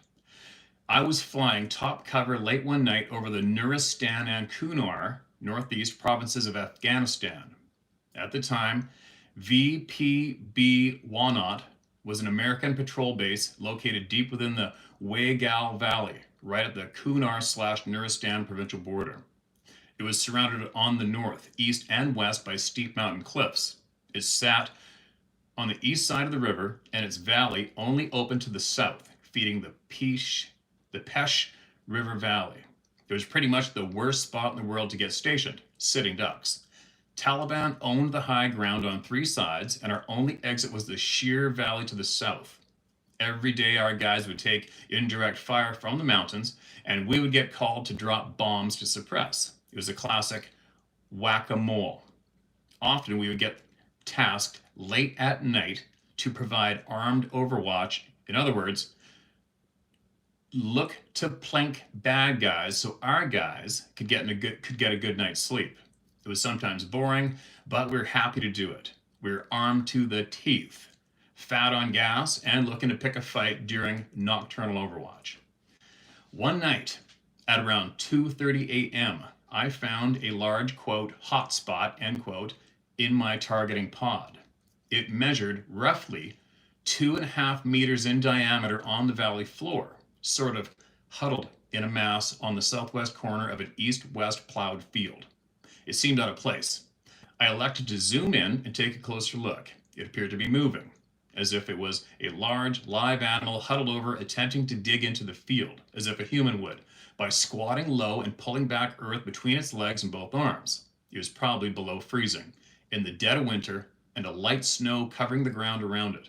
Speaker 1: I was flying top cover late one night over the Nuristan and Kunar, northeast provinces of Afghanistan. At the time, VPB Wanat was an American patrol base located deep within the Wegal Valley, right at the Kunar/Nuristan provincial border. It was surrounded on the north, east, and west by steep mountain cliffs. It sat on the east side of the river, and its valley only opened to the south, feeding the Pesh River Valley. It was pretty much the worst spot in the world to get stationed, sitting ducks. Taliban owned the high ground on 3 sides, and our only exit was the sheer valley to the south. Every day our guys would take indirect fire from the mountains, and we would get called to drop bombs to suppress. It was a classic whack-a-mole. Often we would get tasked late at night to provide armed overwatch. In other words, look to plank bad guys so our guys could get a good night's sleep. It was sometimes boring, but we were happy to do it. We were armed to the teeth, fat on gas, and looking to pick a fight during nocturnal overwatch. One night, at around 2:30 a.m., I found a large, quote, hot spot, end quote, in my targeting pod. It measured roughly 2.5 meters in diameter on the valley floor, sort of huddled in a mass on the southwest corner of an east-west plowed field. It seemed out of place. I elected to zoom in and take a closer look. It appeared to be moving, as if it was a large, live animal huddled over, attempting to dig into the field, as if a human would, by squatting low and pulling back earth between its legs and both arms. It was probably below freezing, in the dead of winter, and a light snow covering the ground around it.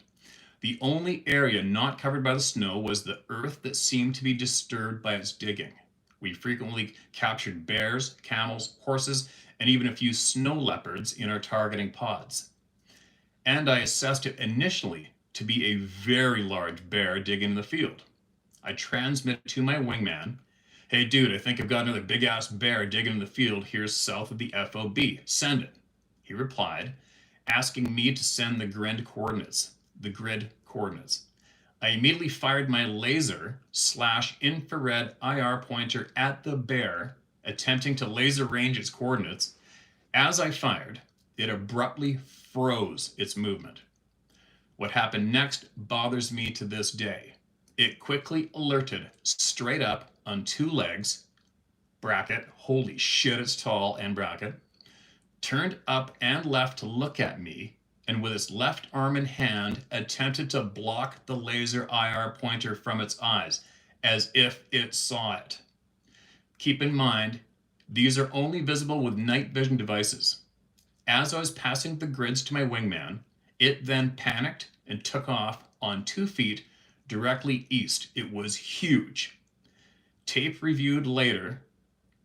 Speaker 1: The only area not covered by the snow was the earth that seemed to be disturbed by its digging. We frequently captured bears, camels, horses, and even a few snow leopards in our targeting pods. And I assessed it initially to be a very large bear digging in the field. I transmitted to my wingman, "Hey dude, I think I've got another big ass bear digging in the field here south of the FOB. Send it." He replied, asking me to send the grid coordinates. I immediately fired my laser/infrared IR pointer at the bear, attempting to laser range its coordinates. As I fired, it abruptly froze its movement. What happened next bothers me to this day. It quickly alerted straight up on 2 legs, bracket, holy shit, it's tall, and bracket, turned up and left to look at me, and with its left arm and hand attempted to block the laser IR pointer from its eyes, as if it saw it. Keep in mind, these are only visible with night vision devices. As I was passing the grids to my wingman, it then panicked and took off on 2 feet directly east. It was huge. Tape reviewed later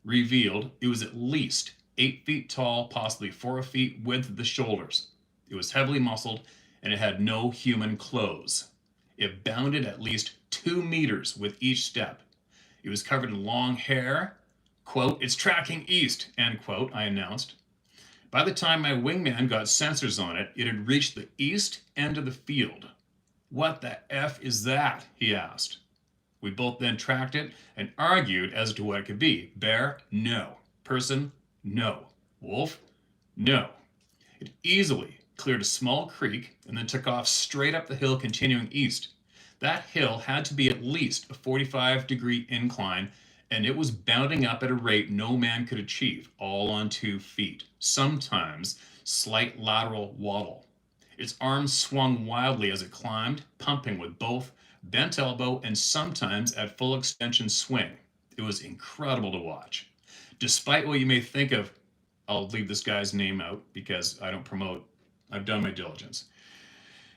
Speaker 1: revealed it was at least 8 feet tall, possibly 4 feet width at the shoulders. It was heavily muscled, and it had no human clothes. It bounded at least 2 meters with each step. It was covered in long hair. Quote, "It's tracking east," end quote, I announced. By the time my wingman got sensors on it, it had reached the east end of the field. "What the F is that?" he asked. We both then tracked it and argued as to what it could be. Bear? No. Person? No. Wolf? No. It easily cleared a small creek and then took off straight up the hill, continuing east. That hill had to be at least a 45-degree incline, and it was bounding up at a rate no man could achieve, all on 2 feet, sometimes slight lateral waddle. Its arms swung wildly as it climbed, pumping with both bent elbow and sometimes at full extension swing. It was incredible to watch. Despite what you may think of I'll leave this guy's name out because I don't promote. I've done my diligence.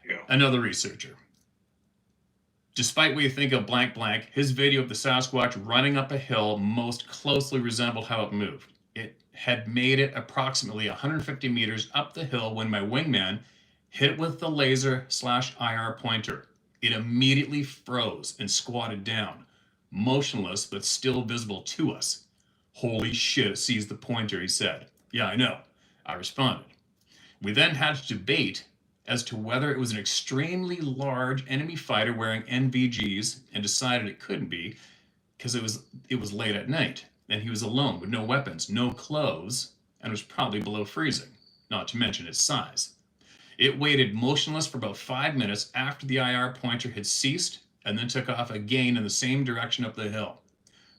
Speaker 2: Yeah.
Speaker 1: Another researcher. Despite what you think of blank blank, his video of the Sasquatch running up a hill most closely resembled how it moved. It had made it approximately 150 meters up the hill when my wingman hit it with the laser/IR pointer. It immediately froze and squatted down, motionless but still visible to us. Holy shit, it sees the pointer, he said. Yeah, I know, I responded. We then had to debate as to whether it was an extremely large enemy fighter wearing NVGs and decided it couldn't be because it was late at night and he was alone with no weapons, no clothes, and was probably below freezing, not to mention its size. It waited motionless for about 5 minutes after the IR pointer had ceased and then took off again in the same direction up the hill.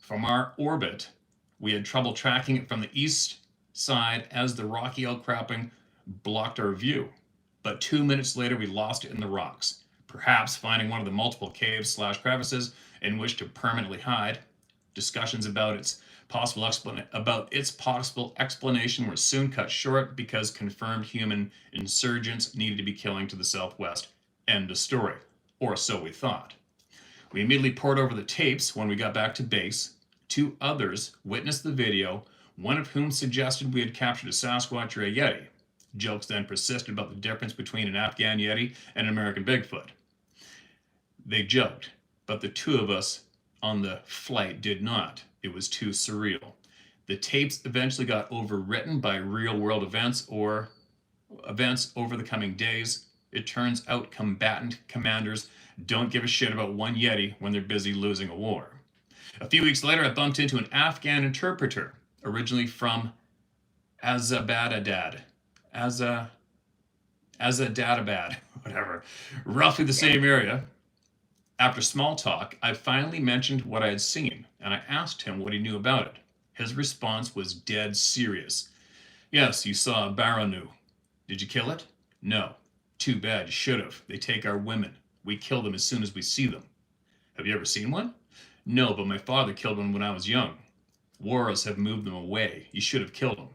Speaker 1: From our orbit, we had trouble tracking it from the east side as the rocky outcropping blocked our view. But 2 minutes later, we lost it in the rocks, perhaps finding one of the multiple caves/crevices in which to permanently hide. Discussions about its possible explanation were soon cut short because confirmed human insurgents needed to be killing to the southwest. End of story. Or so we thought. We immediately poured over the tapes when we got back to base. 2 others witnessed the video, one of whom suggested we had captured a Sasquatch or a Yeti. Jokes then persisted about the difference between an Afghan Yeti and an American Bigfoot. They joked, but the 2 of us on the flight did not. It was too surreal. The tapes eventually got overwritten by real-world events over the coming days. It turns out combatant commanders don't give a shit about one Yeti when they're busy losing a war. A few weeks later, I bumped into an Afghan interpreter, originally from Azzabadabad, whatever, roughly the same area. After small talk, I finally mentioned what I had seen, and I asked him what he knew about it. His response was dead serious. Yes, you saw a Baranu. Did you kill it? No. Too bad, you should have. They take our women. We kill them as soon as we see them. Have you ever seen one? No, but my father killed one when I was young. Wars have moved them away. You should have killed them.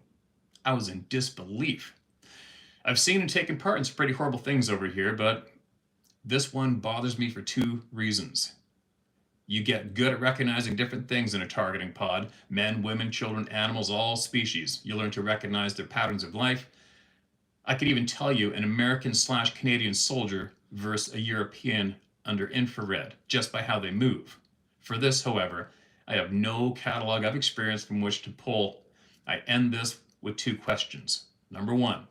Speaker 1: I was in disbelief. I've seen and taken part in some pretty horrible things over here, but this one bothers me for 2 reasons. You get good at recognizing different things in a targeting pod: men, women, children, animals, all species. You learn to recognize their patterns of life. I could even tell you an American/Canadian soldier versus a European under infrared just by how they move. For this, however, I have no catalog of experience from which to pull. I end this with 2 questions. Number 1,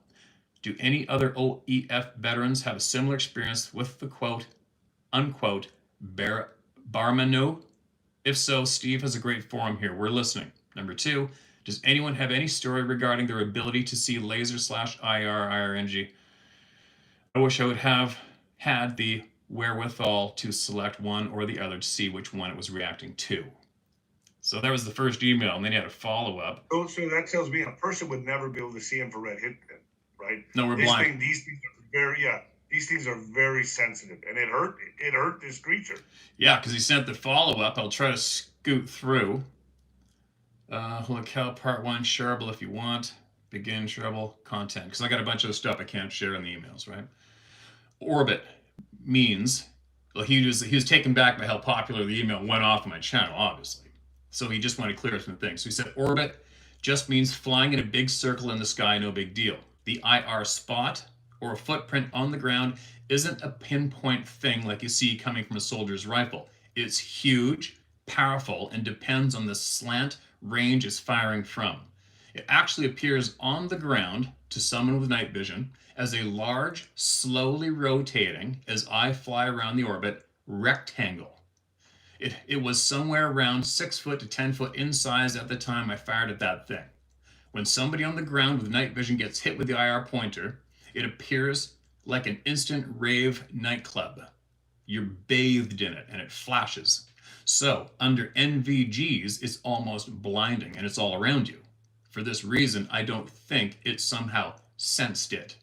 Speaker 1: do any other OEF veterans have a similar experience with the quote, unquote, Barmanu? If so, Steve has a great forum here. We're listening. Number 2, does anyone have any story regarding their ability to see laser/IR, IRNG? I wish I would have had the wherewithal to select one or the other to see which one it was reacting to. So that was the first email, and then you had a follow-up.
Speaker 2: So that tells me a person would never be able to see infrared hit them, right?
Speaker 1: No, we're blind.
Speaker 2: These things are these things are very sensitive, and it hurt this creature.
Speaker 1: Yeah, because he sent the follow-up. I'll try to scoot through. Look how part 1, shareable if you want. Begin shareable content, because I got a bunch of stuff I can't share in the emails, right? Orbit means, well, he was taken back by how popular the email went off on my channel, obviously. So he just wanted to clear some things. So he said orbit just means flying in a big circle in the sky, no big deal. The IR spot or a footprint on the ground isn't a pinpoint thing like you see coming from a soldier's rifle. It's huge, powerful, and depends on the slant range it's firing from. It actually appears on the ground to someone with night vision as a large, slowly rotating, as I fly around the orbit, rectangle. It was somewhere around 6 foot to 10 foot in size at the time I fired at that thing. When somebody on the ground with night vision gets hit with the IR pointer, it appears like an instant rave nightclub. You're bathed in it and it flashes. So under NVGs, it's almost blinding and it's all around you. For this reason, I don't think it somehow sensed it.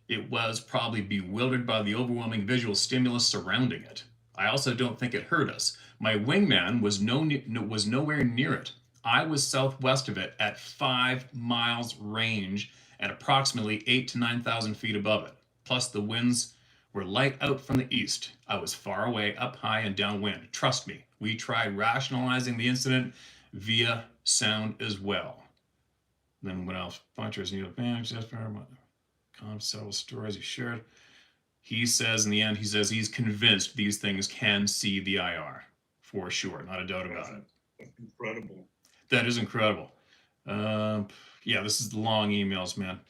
Speaker 1: It was probably bewildered by the overwhelming visual stimulus surrounding it. I also don't think it hurt us. My wingman was nowhere near it. I was southwest of it at 5 miles range at approximately 8 to 9,000 feet above it. Plus, the winds were light out from the east. I was far away, up high, and downwind. Trust me, we tried rationalizing the incident via sound as well. Then what else? Punchers need a band, several stories he shared. He says in the end, he's convinced these things can see the IR for sure, not a doubt about it.
Speaker 2: That's incredible.
Speaker 1: That is incredible. Yeah, this is the long emails, man.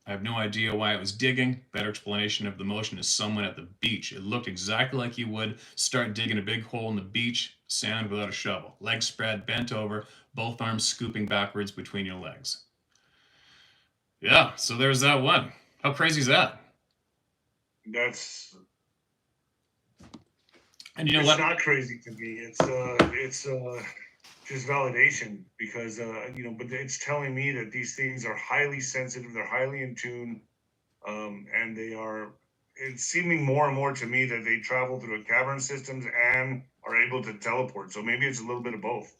Speaker 1: I have no idea why it was digging. Better explanation of the motion is someone at the beach. It looked exactly like you would start digging a big hole in the beach sand without a shovel. Legs spread, bent over, both arms scooping backwards between your legs. Yeah, so there's that one. How crazy is that?
Speaker 2: That's.
Speaker 1: And you know
Speaker 2: it's
Speaker 1: what?
Speaker 2: Not crazy to me. It's just validation because but it's telling me that these things are highly sensitive, they're highly in tune, and they are. It's seeming more and more to me that they travel through the cavern systems and are able to teleport. So maybe it's a little bit of both.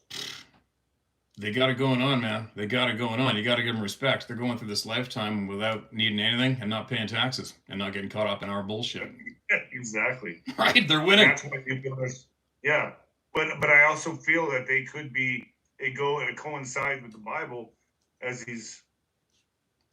Speaker 1: They got it going on, man. They got it going on. You got to give them respect. They're going through this lifetime without needing anything and not paying taxes and not getting caught up in our bullshit.
Speaker 2: Exactly.
Speaker 1: Right? They're winning.
Speaker 2: That's what yeah. But I also feel that they could be it coincide with the Bible as these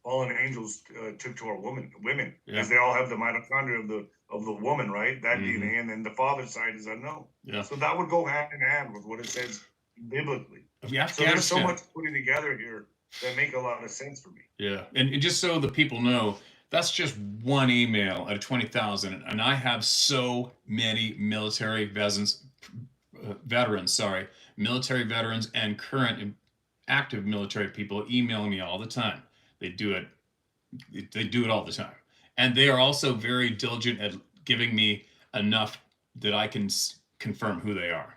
Speaker 2: fallen angels took to our women because they all have the mitochondria of the woman, right? That DNA, and then the father's side is unknown.
Speaker 1: Yeah.
Speaker 2: So that would go hand in hand with what it says biblically. So there's so much putting together here that make a lot of sense for me.
Speaker 1: Yeah, and just so the people know, that's just one email out of 20,000, and I have so many military veterans, military veterans and current active military people emailing me all the time. They do it all the time, and they are also very diligent at giving me enough that I can confirm who they are.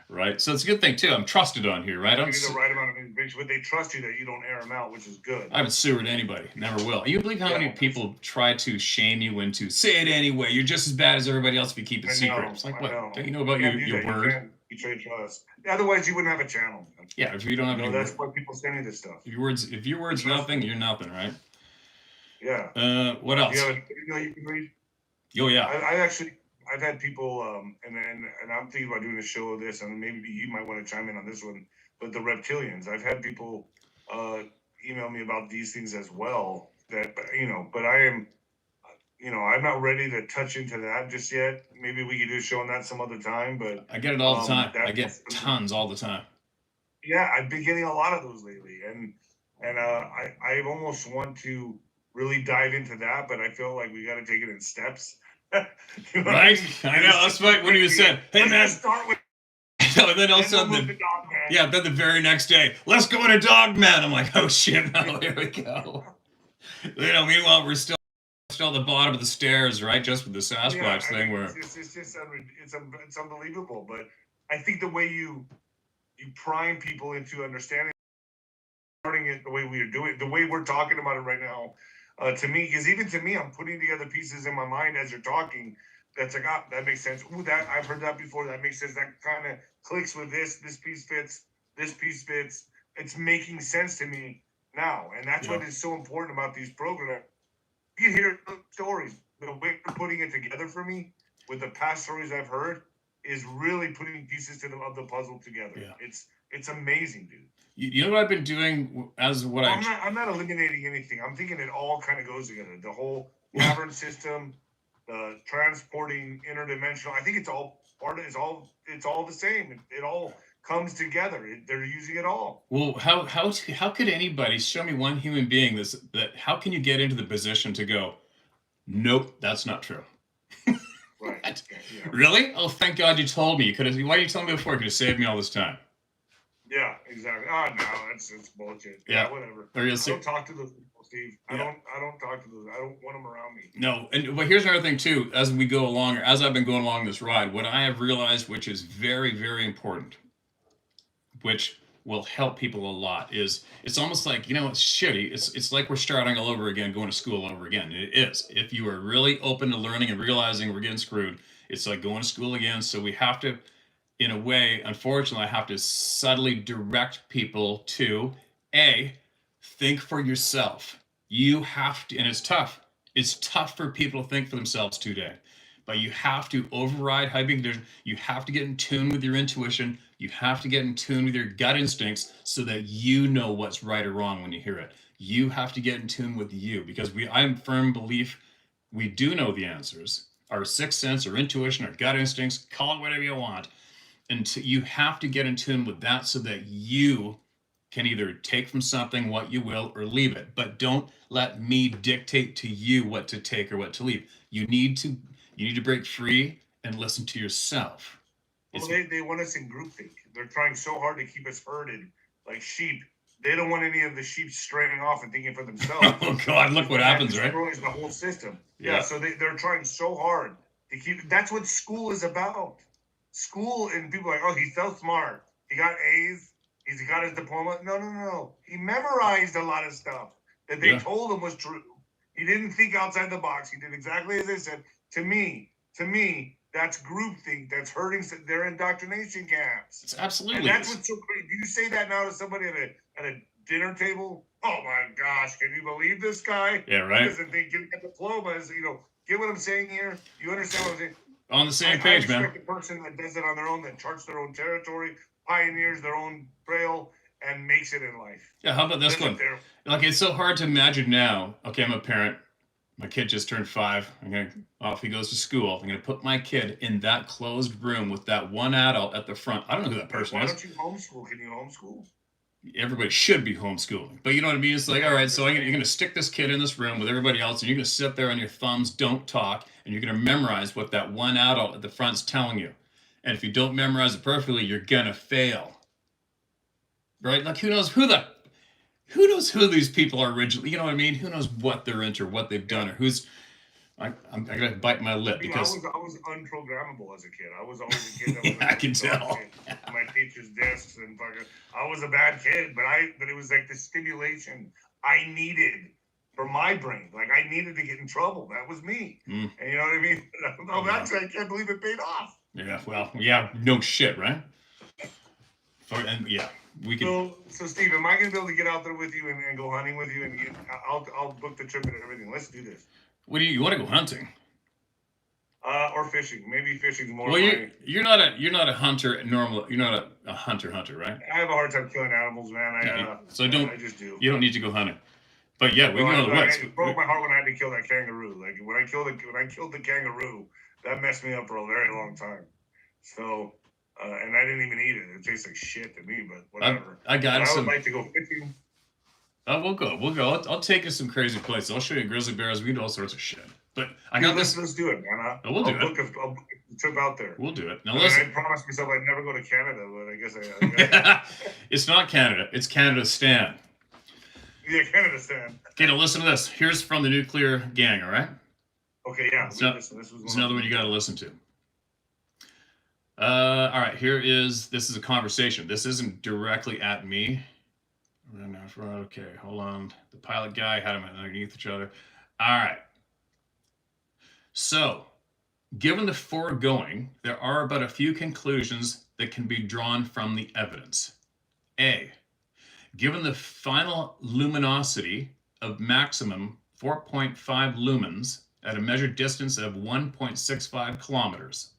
Speaker 1: Right, so it's a good thing too. I'm trusted on here, right?
Speaker 2: You get the right amount of information, but they trust you that you don't air them out, which is good.
Speaker 1: I haven't sewered anybody, never will. You believe how many people try to shame you into say it anyway? You're just as bad as everybody else if you keep it secret. It's like, what? Don't you know about your word?
Speaker 2: You trade trust. Otherwise, you wouldn't have a channel.
Speaker 1: Yeah, if you don't have any.
Speaker 2: That's why people send you this stuff.
Speaker 1: If your word's nothing, you're nothing, right?
Speaker 2: Yeah.
Speaker 1: What else?
Speaker 2: Do you have a video you can read?
Speaker 1: Oh yeah.
Speaker 2: I've had people, and I'm thinking about doing a show of this, and maybe you might want to chime in on this one. But the reptilians, I've had people email me about these things as well. But I am, I'm not ready to touch into that just yet. Maybe we could do a show on that some other time. But
Speaker 1: I get it all the time. I get tons all the time.
Speaker 2: Yeah, I've been getting a lot of those lately, and I almost want to really dive into that, but I feel like we got to take it in steps.
Speaker 1: Right? I know. That's right. When you said, "Hey man,"
Speaker 2: start with,
Speaker 1: and then all of a sudden, then the very next day, let's go into Dogman. I'm like, oh shit, no, here we go. Meanwhile, we're still at the bottom of the stairs, right? Just with the Sasquatch thing, where
Speaker 2: it's unbelievable. But I think the way you prime people into understanding it the way we are doing, the way we're talking about it right now. To me, because even to me, I'm putting together pieces in my mind as you're talking. That's like, that makes sense. Ooh, that I've heard that before. That makes sense. That kind of clicks with this. This piece fits. This piece fits. It's making sense to me now, and that's what is so important about these programs. You hear stories. The way you're putting it together for me, with the past stories I've heard, is really putting pieces of the puzzle together. Yeah. It's amazing, dude.
Speaker 1: You know what I've been doing
Speaker 2: I'm not eliminating anything. I'm thinking it all kind of goes together. The whole cavern system, the transporting interdimensional. I think it's all part of it's all the same. It all comes together. They're using it all.
Speaker 1: Well, how could anybody show me one human being that how can you get into the position to go, nope, that's not true.
Speaker 2: Right.
Speaker 1: Yeah. Really? Oh, thank God you told me. Why didn't you tell me before? You could have saved me all this time.
Speaker 2: Yeah, exactly. Oh no, it's bullshit. Yeah, whatever. I don't talk to those people, Steve. I don't talk to those. I don't want them around me.
Speaker 1: No, but here's another thing too. As we go along, as I've been going along this ride, what I have realized, which is very, very important, which will help people a lot, is it's almost like, it's shitty. It's like we're starting all over again, going to school all over again. It is. If you are really open to learning and realizing we're getting screwed, it's like going to school again. So we have to in a way, unfortunately, I have to subtly direct people to A, think for yourself. You have to, and it's tough. It's tough for people to think for themselves today. But you have to override high being conditioned. You have to get in tune with your intuition. You have to get in tune with your gut instincts so that you know what's right or wrong when you hear it. You have to get in tune with you, because I'm firm belief we do know the answers. Our sixth sense, our intuition, our gut instincts, call it whatever you want. And you have to get in tune with that so that you can either take from something what you will or leave it. But don't let me dictate to you what to take or what to leave. You need to break free and listen to yourself.
Speaker 2: Well, they want us in groupthink. They're trying so hard to keep us herded like sheep. They don't want any of the sheep straying off and thinking for themselves.
Speaker 1: Oh God, look what happens, right?
Speaker 2: Destroys the whole system. Yeah, so they're trying so hard to keep. That's what school is about. School, and people are like, oh, he's so smart. He got A's. He's got his diploma. No. He memorized a lot of stuff that they told him was true. He didn't think outside the box. He did exactly as they said. To me, that's groupthink. That's hurting. They're indoctrination camps.
Speaker 1: It's absolutely.
Speaker 2: And that's what's so crazy. Do you say that now to somebody at a dinner table? Oh my gosh, can you believe this guy?
Speaker 1: Yeah, right.
Speaker 2: He doesn't think getting diplomas. Get what I'm saying here? You understand what I'm saying?
Speaker 1: On the same page, man. I
Speaker 2: respect the person that does it on their own, that charts their own territory, pioneers their own trail, and makes it in life.
Speaker 1: Yeah, how about this one? Like, it's so hard to imagine now. Okay, I'm a parent. My kid just turned 5. Off he goes to school. I'm gonna put my kid in that closed room with that one adult at the front. I don't know who that person is.
Speaker 2: Why don't you homeschool? Can you homeschool?
Speaker 1: Everybody should be homeschooling, but you know what I mean? It's like, all right, so you're gonna stick this kid in this room with everybody else, and you're gonna sit there on your thumbs, don't talk, and you're gonna memorize what that one adult at the front's telling you. And if you don't memorize it perfectly, you're gonna fail. Right? Like, who knows who these people are originally? You know what I mean? Who knows what they're into, or what they've done, or who's. I gotta bite my lip because
Speaker 2: I was unprogrammable as a kid. I was always a kid that was
Speaker 1: I can tell.
Speaker 2: My teacher's desks and fucking. I was a bad kid, but it was like the stimulation I needed for my brain. Like, I needed to get in trouble. That was me. And you know what I mean? Actually, I can't believe it paid off.
Speaker 1: Yeah. Well, yeah. No shit, right? And yeah. We can.
Speaker 2: So Steve, am I gonna be able to get out there with you and go hunting with you? And I'll book the trip and everything. Let's do this.
Speaker 1: What do you want to go hunting?
Speaker 2: Or fishing. Maybe fishing's more.
Speaker 1: Well, you're not a hunter. You're not a hunter, right?
Speaker 2: I have a hard time killing animals, man. I just do.
Speaker 1: You don't need to go hunting. But yeah, we can go to the woods.
Speaker 2: It broke my heart when I had to kill that kangaroo. Like, when I killed the kangaroo, that messed me up for a very long time. So. And I didn't even eat it. It tastes like shit to me, but whatever.
Speaker 1: I would
Speaker 2: like to go fishing.
Speaker 1: We'll go. I'll take you some crazy places. I'll show you grizzly bears. We do all sorts of shit. But I got this.
Speaker 2: Let's do it, man.
Speaker 1: We'll do it.
Speaker 2: I'll book a trip out there.
Speaker 1: We'll do it. Now listen.
Speaker 2: I promised myself I'd never go to Canada, but I guess I
Speaker 1: It's not Canada. It's Canada-stan.
Speaker 2: Yeah, Canada-stan.
Speaker 1: Okay, now listen to this. Here's from the Nuclear Gang, all right?
Speaker 2: Okay, yeah.
Speaker 1: This is another one you got to listen to. All right, this is a conversation. This isn't directly at me. Okay, hold on. The pilot guy had them underneath each other. All right. So, given the foregoing, there are but a few conclusions that can be drawn from the evidence. A, given the final luminosity of maximum 4.5 lumens at a measured distance of 1.65 kilometers,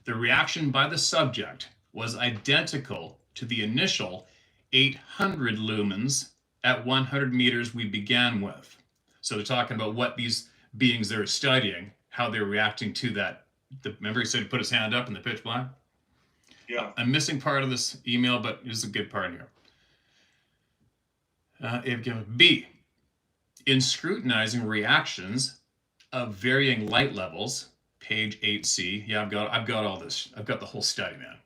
Speaker 1: the reaction by the subject was identical to the initial 800 lumens at 100 meters we began with. So they're talking about what these beings they're studying, how they're reacting to that. Remember he said he put his hand up in the pitch black?
Speaker 2: Yeah.
Speaker 1: I'm missing part of this email, but there's a good part in here. B, in scrutinizing reactions of varying light levels, page 8C. Yeah, I've got all this. I've got the whole study, man.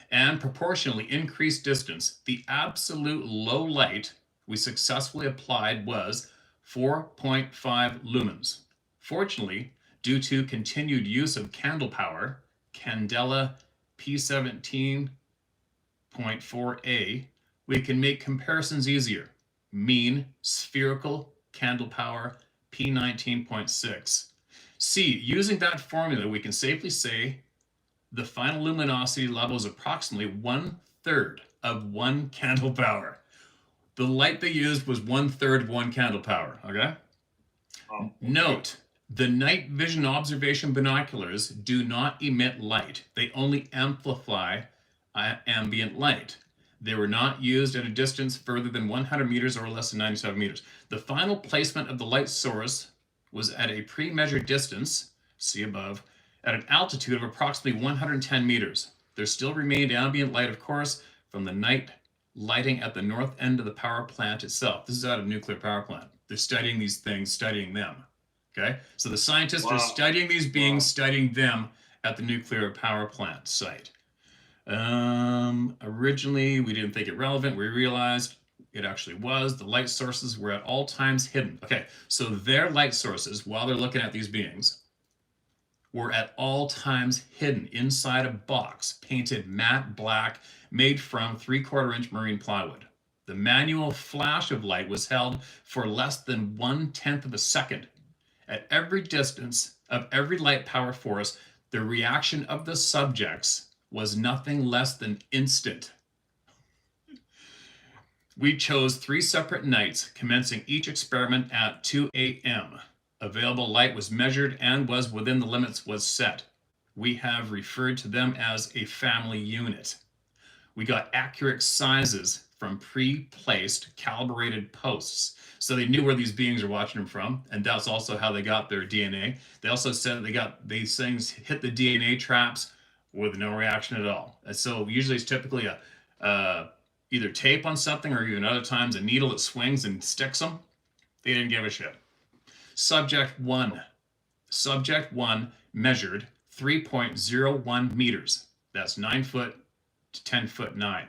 Speaker 1: And proportionally increased distance, the absolute low light we successfully applied was 4.5 lumens. Fortunately, due to continued use of candle power, Candela P17.4A, we can make comparisons easier. Mean spherical candle power P19.6. C, using that formula, we can safely say The final luminosity level is approximately 1/3 of 1 candle power. The light they used was 1/3 of 1 candle power, okay?
Speaker 2: Oh, okay.
Speaker 1: Note, the night vision observation binoculars do not emit light. They only amplify ambient light. They were not used at a distance further than 100 meters or less than 97 meters. The final placement of the light source was at a pre-measured distance, see above, at an altitude of approximately 110 meters. There still remained ambient light, of course, from the night lighting at the north end of the power plant itself. This is at a nuclear power plant. They're studying these things, studying them. Okay? So the scientists are studying these beings, studying them at the nuclear power plant site. Originally, we didn't think it relevant. We realized it actually was. The light sources were at all times hidden. Okay, so their light sources, while they're looking at these beings, were at all times hidden inside a box painted matte black, made from 3/4-inch marine plywood. The manual flash of light was held for less than 1/10 of a second. At every distance of every light power force, the reaction of the subjects was nothing less than instant. We chose 3 separate nights, commencing each experiment at 2 a.m. Available light was measured and was within the limits was set. We have referred to them as a family unit. We got accurate sizes from pre-placed calibrated posts. So they knew where these beings are watching them from, and that's also how they got their DNA. They also said they got these things hit the DNA traps with no reaction at all. And so usually it's typically a either tape on something, or even other times a needle that swings and sticks them. They didn't give a shit. Subject 1 measured 3.01 meters. That's 9 foot to 10 foot 9.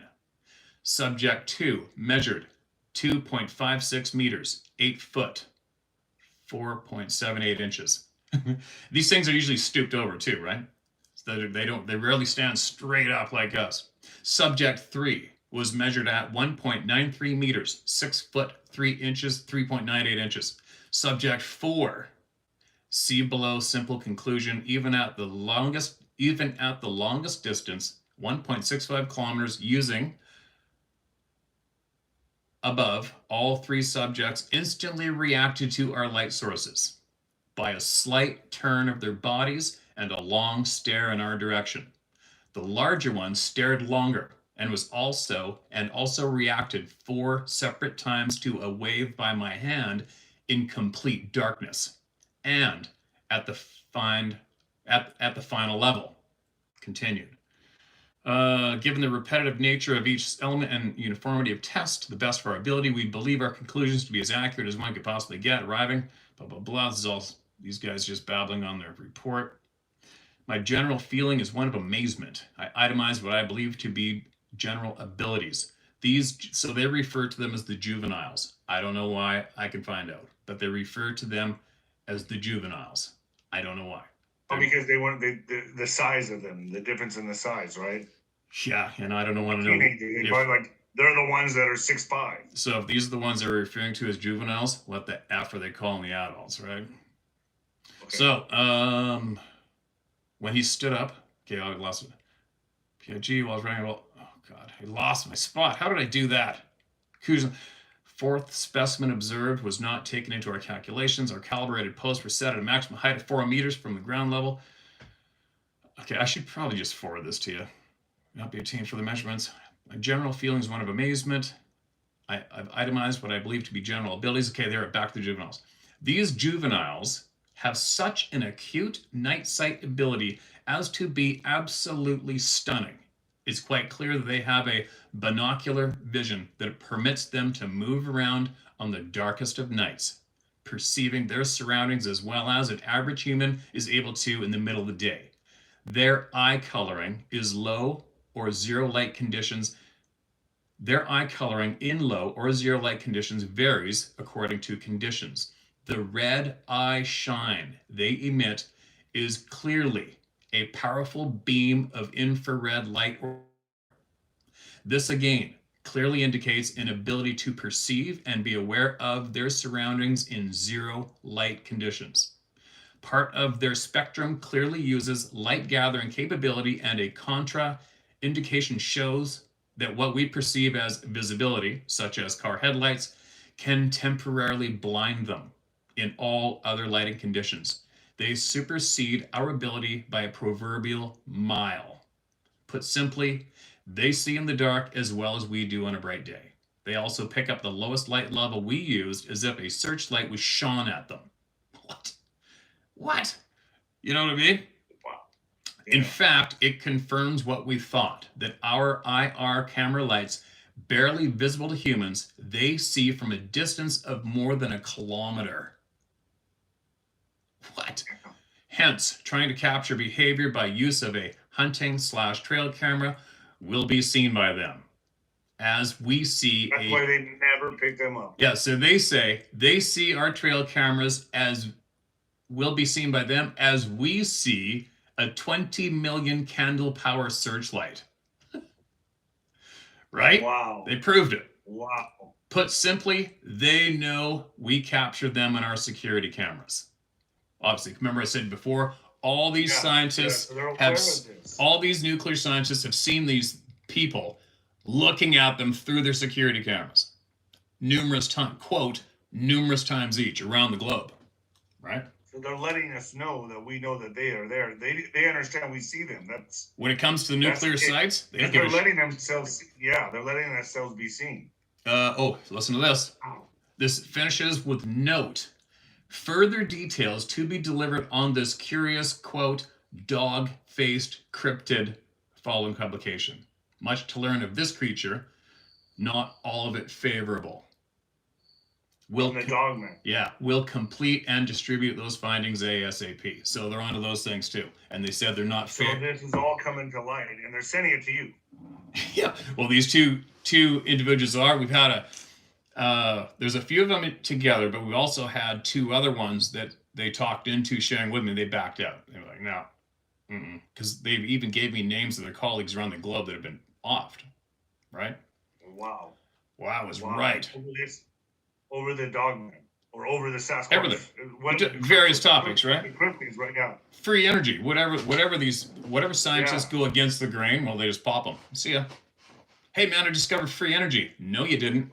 Speaker 1: Subject 2 measured 2.56 meters, 8 foot, 4.78 inches. These things are usually stooped over too, right? So they rarely stand straight up like us. Subject 3 was measured at 1.93 meters, 6 foot 3 inches, 3.98 inches. Subject 4, see below simple conclusion, even at the longest distance, 1.65 kilometers, using above, all 3 subjects instantly reacted to our light sources by a slight turn of their bodies and a long stare in our direction. The larger one stared longer and also reacted 4 separate times to a wave by my hand in complete darkness and at the final level. Continued. Given the repetitive nature of each element and uniformity of test, to the best of our ability, we believe our conclusions to be as accurate as one could possibly get. Arriving, blah, blah, blah. This is all these guys just babbling on their report. My general feeling is one of amazement. I itemize what I believe to be general abilities. So they refer to them as the juveniles. I don't know why. I can find out. But they refer to them as the juveniles. I don't know why.
Speaker 2: Because they want the size of them, the difference in the size, right?
Speaker 1: Yeah, and I don't want to know.
Speaker 2: They're the ones that are 6'5".
Speaker 1: So if these are the ones they're referring to as juveniles, what the F are they calling the adults, right? Okay. So, when he stood up, okay, I lost it. PIG while I was running, oh God, I lost my spot. How did I do that? Fourth specimen observed was not taken into our calculations. Our calibrated posts were set at a maximum height of 4 meters from the ground level. Okay, I should probably just forward this to you. Not be obtained for the measurements. My general feeling is one of amazement. I've itemized what I believe to be general abilities. Okay, they're back to the juveniles. These juveniles have such an acute night sight ability as to be absolutely stunning. It's quite clear that they have a binocular vision that permits them to move around on the darkest of nights, perceiving their surroundings as well as an average human is able to in the middle of the day. Their eye coloring is low or zero light conditions. Their eye coloring in low or zero light conditions varies according to conditions. The red eye shine they emit is clearly a powerful beam of infrared light. This again clearly indicates an ability to perceive and be aware of their surroundings in zero light conditions. Part of their spectrum clearly uses light gathering capability, and a contra indication shows that what we perceive as visibility, such as car headlights, can temporarily blind them in all other lighting conditions. They supersede our ability by a proverbial mile. Put simply, they see in the dark as well as we do on a bright day. They also pick up the lowest light level we used as if a searchlight was shone at them. What? What? You know what I mean?
Speaker 2: Wow.
Speaker 1: In
Speaker 2: Yeah.
Speaker 1: fact, it confirms what we thought, that our IR camera lights, barely visible to humans, they see from a distance of more than a kilometer. What? Hence, trying to capture behavior by use of a hunting/trail camera will be seen by them as we see
Speaker 2: That's why they never pick them up.
Speaker 1: Yeah, so they say they see our trail cameras as will be seen by them as we see a 20 million candle power searchlight. Right?
Speaker 2: Wow.
Speaker 1: They proved it.
Speaker 2: Wow.
Speaker 1: Put simply, they know we captured them in our security cameras. Obviously, remember I said before, all these scientists all these nuclear scientists have seen these people looking at them through their security cameras numerous times, quote, numerous times each around the globe, right?
Speaker 2: So they're letting us know that we know that they are there. They understand we see them. That's
Speaker 1: when it comes to the nuclear sites.
Speaker 2: They're letting themselves. Yeah, they're letting themselves be seen.
Speaker 1: Listen to this. This finishes with note. Further details to be delivered on this curious, quote, dog-faced cryptid following publication. Much to learn of this creature, not all of it favorable. We'll complete and distribute those findings ASAP. So they're onto those things too. And they said they're not
Speaker 2: fair. So this is all coming to light, and they're sending it to you.
Speaker 1: Yeah. Well, these two individuals are. We've had there's a few of them together, but we also had two other ones that they talked into sharing with me. They backed out. They were like, no, because they even gave me names of their colleagues around the globe that have been offed. Right?
Speaker 2: Wow.
Speaker 1: Wow was right.
Speaker 2: Over the dogman or over the Sasquatch.
Speaker 1: Everything. Various topics, right?
Speaker 2: The cryptids right now.
Speaker 1: Free energy, whatever scientists go against the grain, well, they just pop them. See ya. Hey man, I discovered free energy. No, you didn't.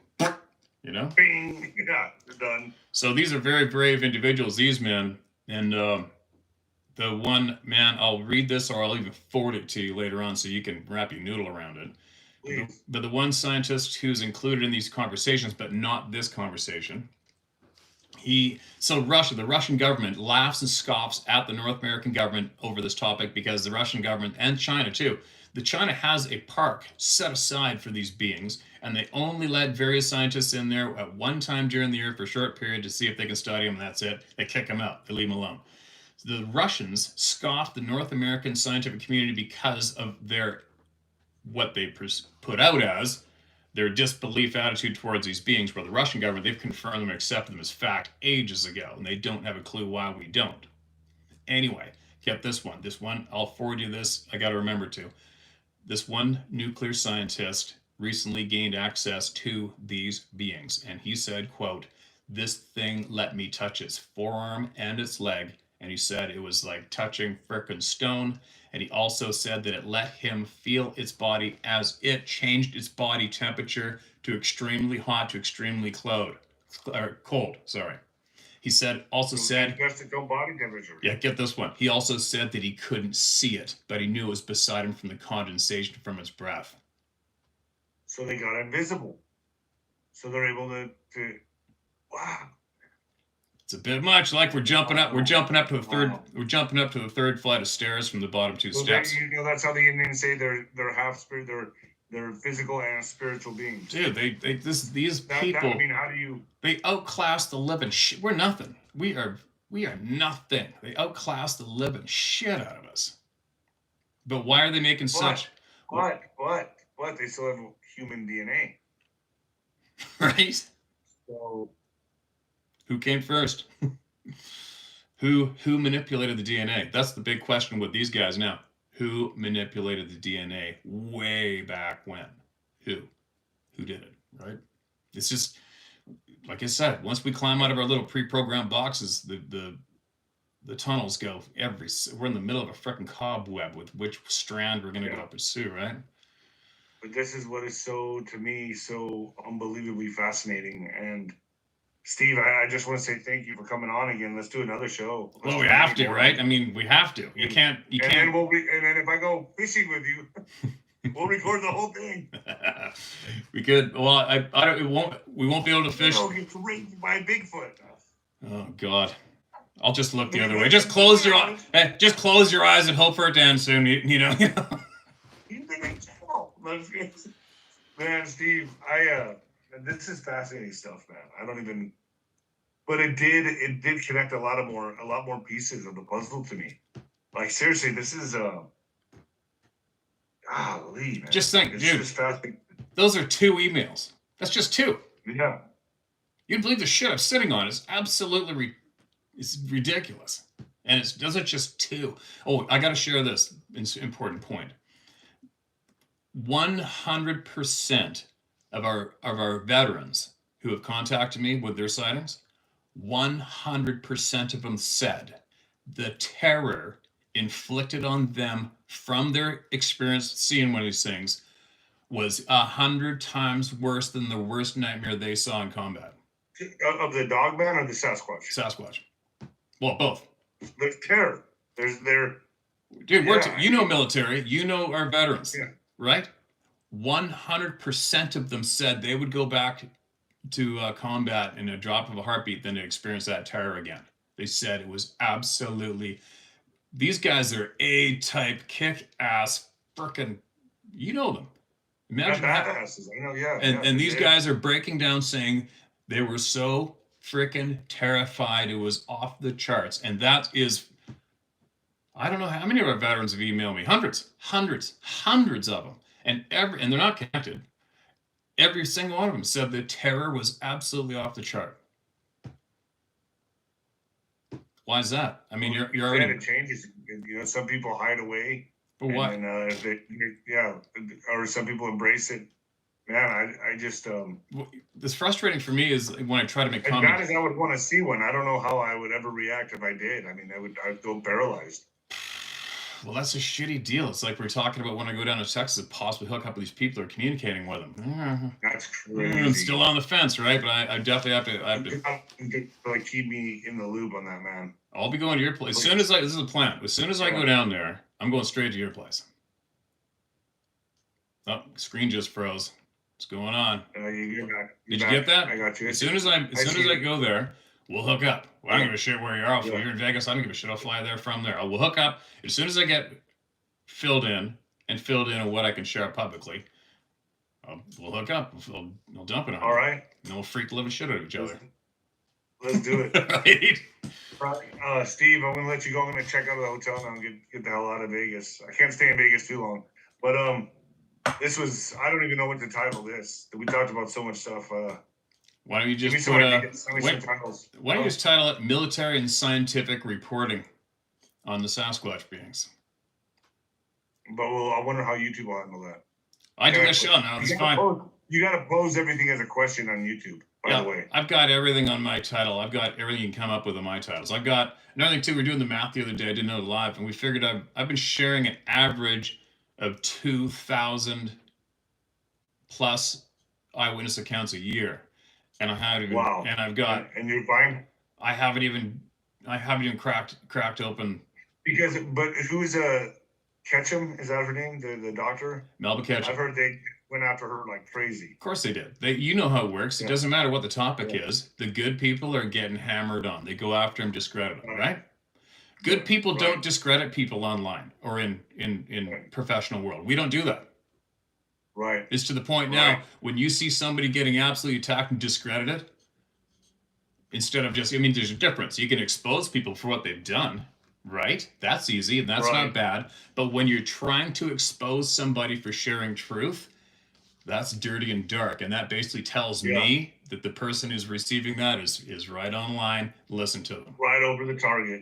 Speaker 1: You know?
Speaker 2: Bing. Yeah, you're done.
Speaker 1: So these are very brave individuals, these men. And the one, man, I'll read this or I'll even forward it to you later on so you can wrap your noodle around it. But the one scientist who's included in these conversations, but not this conversation, the Russian government laughs and scoffs at the North American government over this topic because the Russian government, and China too, China has a park set aside for these beings, and they only let various scientists in there at one time during the year for a short period to see if they can study them, and that's it. They kick them out. They leave them alone. So the Russians scoffed the North American scientific community because of what they put out as their disbelief attitude towards these beings, where the Russian government, they've confirmed them and accepted them as fact ages ago, and they don't have a clue why we don't. Anyway, get this one, I'll forward you this, I gotta remember to. This one nuclear scientist recently gained access to these beings, and he said, quote, this thing let me touch its forearm and its leg, and he said it was like touching frickin' stone. And he also said that it let him feel its body as it changed its body temperature to extremely hot to extremely cold. He said
Speaker 2: adjust its own body temperature.
Speaker 1: Yeah, get this one. He also said that he couldn't see it, but he knew it was beside him from the condensation from its breath.
Speaker 2: So they got invisible. So they're able to wow.
Speaker 1: It's a bit much. Like we're jumping up to the third. Wow. We're jumping up to the third flight of stairs from the bottom two steps.
Speaker 2: That's how the Indians say they're half spirit. They're physical and spiritual beings.
Speaker 1: Dude, these people.
Speaker 2: How do you?
Speaker 1: They outclass the living shit. We're nothing. We are nothing. They outclass the living shit out of us. But why are they making such?
Speaker 2: What? They still have human DNA.
Speaker 1: Right.
Speaker 2: So.
Speaker 1: Who came first? Who manipulated the DNA? That's the big question with these guys now. Who manipulated the DNA way back when? Who did it, right? It's just, like I said, once we climb out of our little pre-programmed boxes, the tunnels go we're in the middle of a freaking cobweb with which strand we're going to go pursue, right?
Speaker 2: But this is what is so, to me, so unbelievably fascinating. And Steve, I just want to say thank you for coming on again. Let's do another show.
Speaker 1: Well, we have to, right? I mean, we have to. You can't.
Speaker 2: And then if I go fishing with you, we'll record the whole thing.
Speaker 1: We could. Well, I don't. We won't be able to fish.
Speaker 2: You'll get raped by Bigfoot.
Speaker 1: Oh God. I'll just look the other way. Just close your eyes. Hey, just close your eyes and hope for it to end soon. You know.
Speaker 2: Man, Steve, this is fascinating stuff, man. I don't even. But it did connect a lot more pieces of the puzzle to me. Like seriously, this is golly, man.
Speaker 1: Just think, dude. Those are 2 emails. That's just 2.
Speaker 2: Yeah.
Speaker 1: You'd believe the shit I'm sitting on is absolutely it's ridiculous. And those are just 2. Oh, I got to share this important point. 100% of our veterans who have contacted me with their sightings, 100% of them said the terror inflicted on them from their experience seeing one of these things was 100 times worse than the worst nightmare they saw in combat.
Speaker 2: Of the dogman or the Sasquatch?
Speaker 1: Sasquatch. Well, both.
Speaker 2: There's terror.
Speaker 1: Dude, you know military, you know our veterans, right? 100% of them said they would go back to combat in a drop of a heartbeat than to experience that terror again. They said it was absolutely. These guys are A-type, kick-ass, frickin'. You know them. Imagine
Speaker 2: badasses. I know, yeah.
Speaker 1: And these guys are breaking down saying they were so frickin' terrified it was off the charts. And that is, I don't know how many of our veterans have emailed me. Hundreds of them. And they're not connected. Every single one of them said the terror was absolutely off the chart. Why is that? I mean, you're already.
Speaker 2: It changes. You know, some people hide away.
Speaker 1: But what?
Speaker 2: And or some people embrace it. Man, I just.
Speaker 1: What's frustrating for me is when I try to make comments.
Speaker 2: As bad as I would want to see one, I don't know how I would ever react if I did. I mean, I'd go paralyzed.
Speaker 1: Well, that's a shitty deal. It's like we're talking about when I go down to Texas, possibly hook up with these people or communicating with them.
Speaker 2: That's crazy.
Speaker 1: I'm still on the fence, right? But I definitely have to.
Speaker 2: Like keep me in the loop on that, man.
Speaker 1: I'll be going to your place. As soon as this is a plan. As soon as I go down there, I'm going straight to your place. Oh, screen just froze. What's going on?
Speaker 2: You're back.
Speaker 1: Did you get that?
Speaker 2: I got you.
Speaker 1: As soon as I go there, we'll hook up. Well, I don't give a shit where you are. If you're in Vegas, I don't give a shit. I'll fly there from there. We'll hook up. As soon as I get filled in on what I can share publicly, we'll hook up. I'll dump it on.
Speaker 2: All right.
Speaker 1: And we'll freak the living shit out of each other.
Speaker 2: Let's do it. Right. Steve, I'm going to let you go. I'm going to check out the hotel now and get the hell out of Vegas. I can't stay in Vegas too long. But this was, I don't even know what to title this. We talked about so much stuff.
Speaker 1: Why don't you just why don't you just title it Military and Scientific Reporting on the Sasquatch beings?
Speaker 2: But I wonder how YouTube will handle that.
Speaker 1: I do that show now. It's fine.
Speaker 2: You got to pose everything as a question on YouTube, by the way.
Speaker 1: I've got everything on my title. I've got everything you can come up with on my titles. I've got another thing, too. We were doing the math the other day. I didn't know it live. And we figured I've been sharing an average of 2,000 plus eyewitness accounts a year. And I haven't even, and I've got,
Speaker 2: and you're fine.
Speaker 1: I haven't even cracked open.
Speaker 2: But who's Ketchum? Is that her name? The doctor?
Speaker 1: Melba Ketchum.
Speaker 2: I've heard they went after her like crazy.
Speaker 1: Of course they did. You know how it works. It doesn't matter what the topic is. The good people are getting hammered on. They go after them, discredit them, right? Good people don't discredit people online or in professional world. We don't do that.
Speaker 2: Right.
Speaker 1: It's to the point now when you see somebody getting absolutely attacked and discredited, instead of just, I mean, there's a difference. You can expose people for what they've done, right? That's easy and that's not bad. But when you're trying to expose somebody for sharing truth, that's dirty and dark. And that basically tells me that the person who's receiving that is right online. Listen to them.
Speaker 2: Right over the target.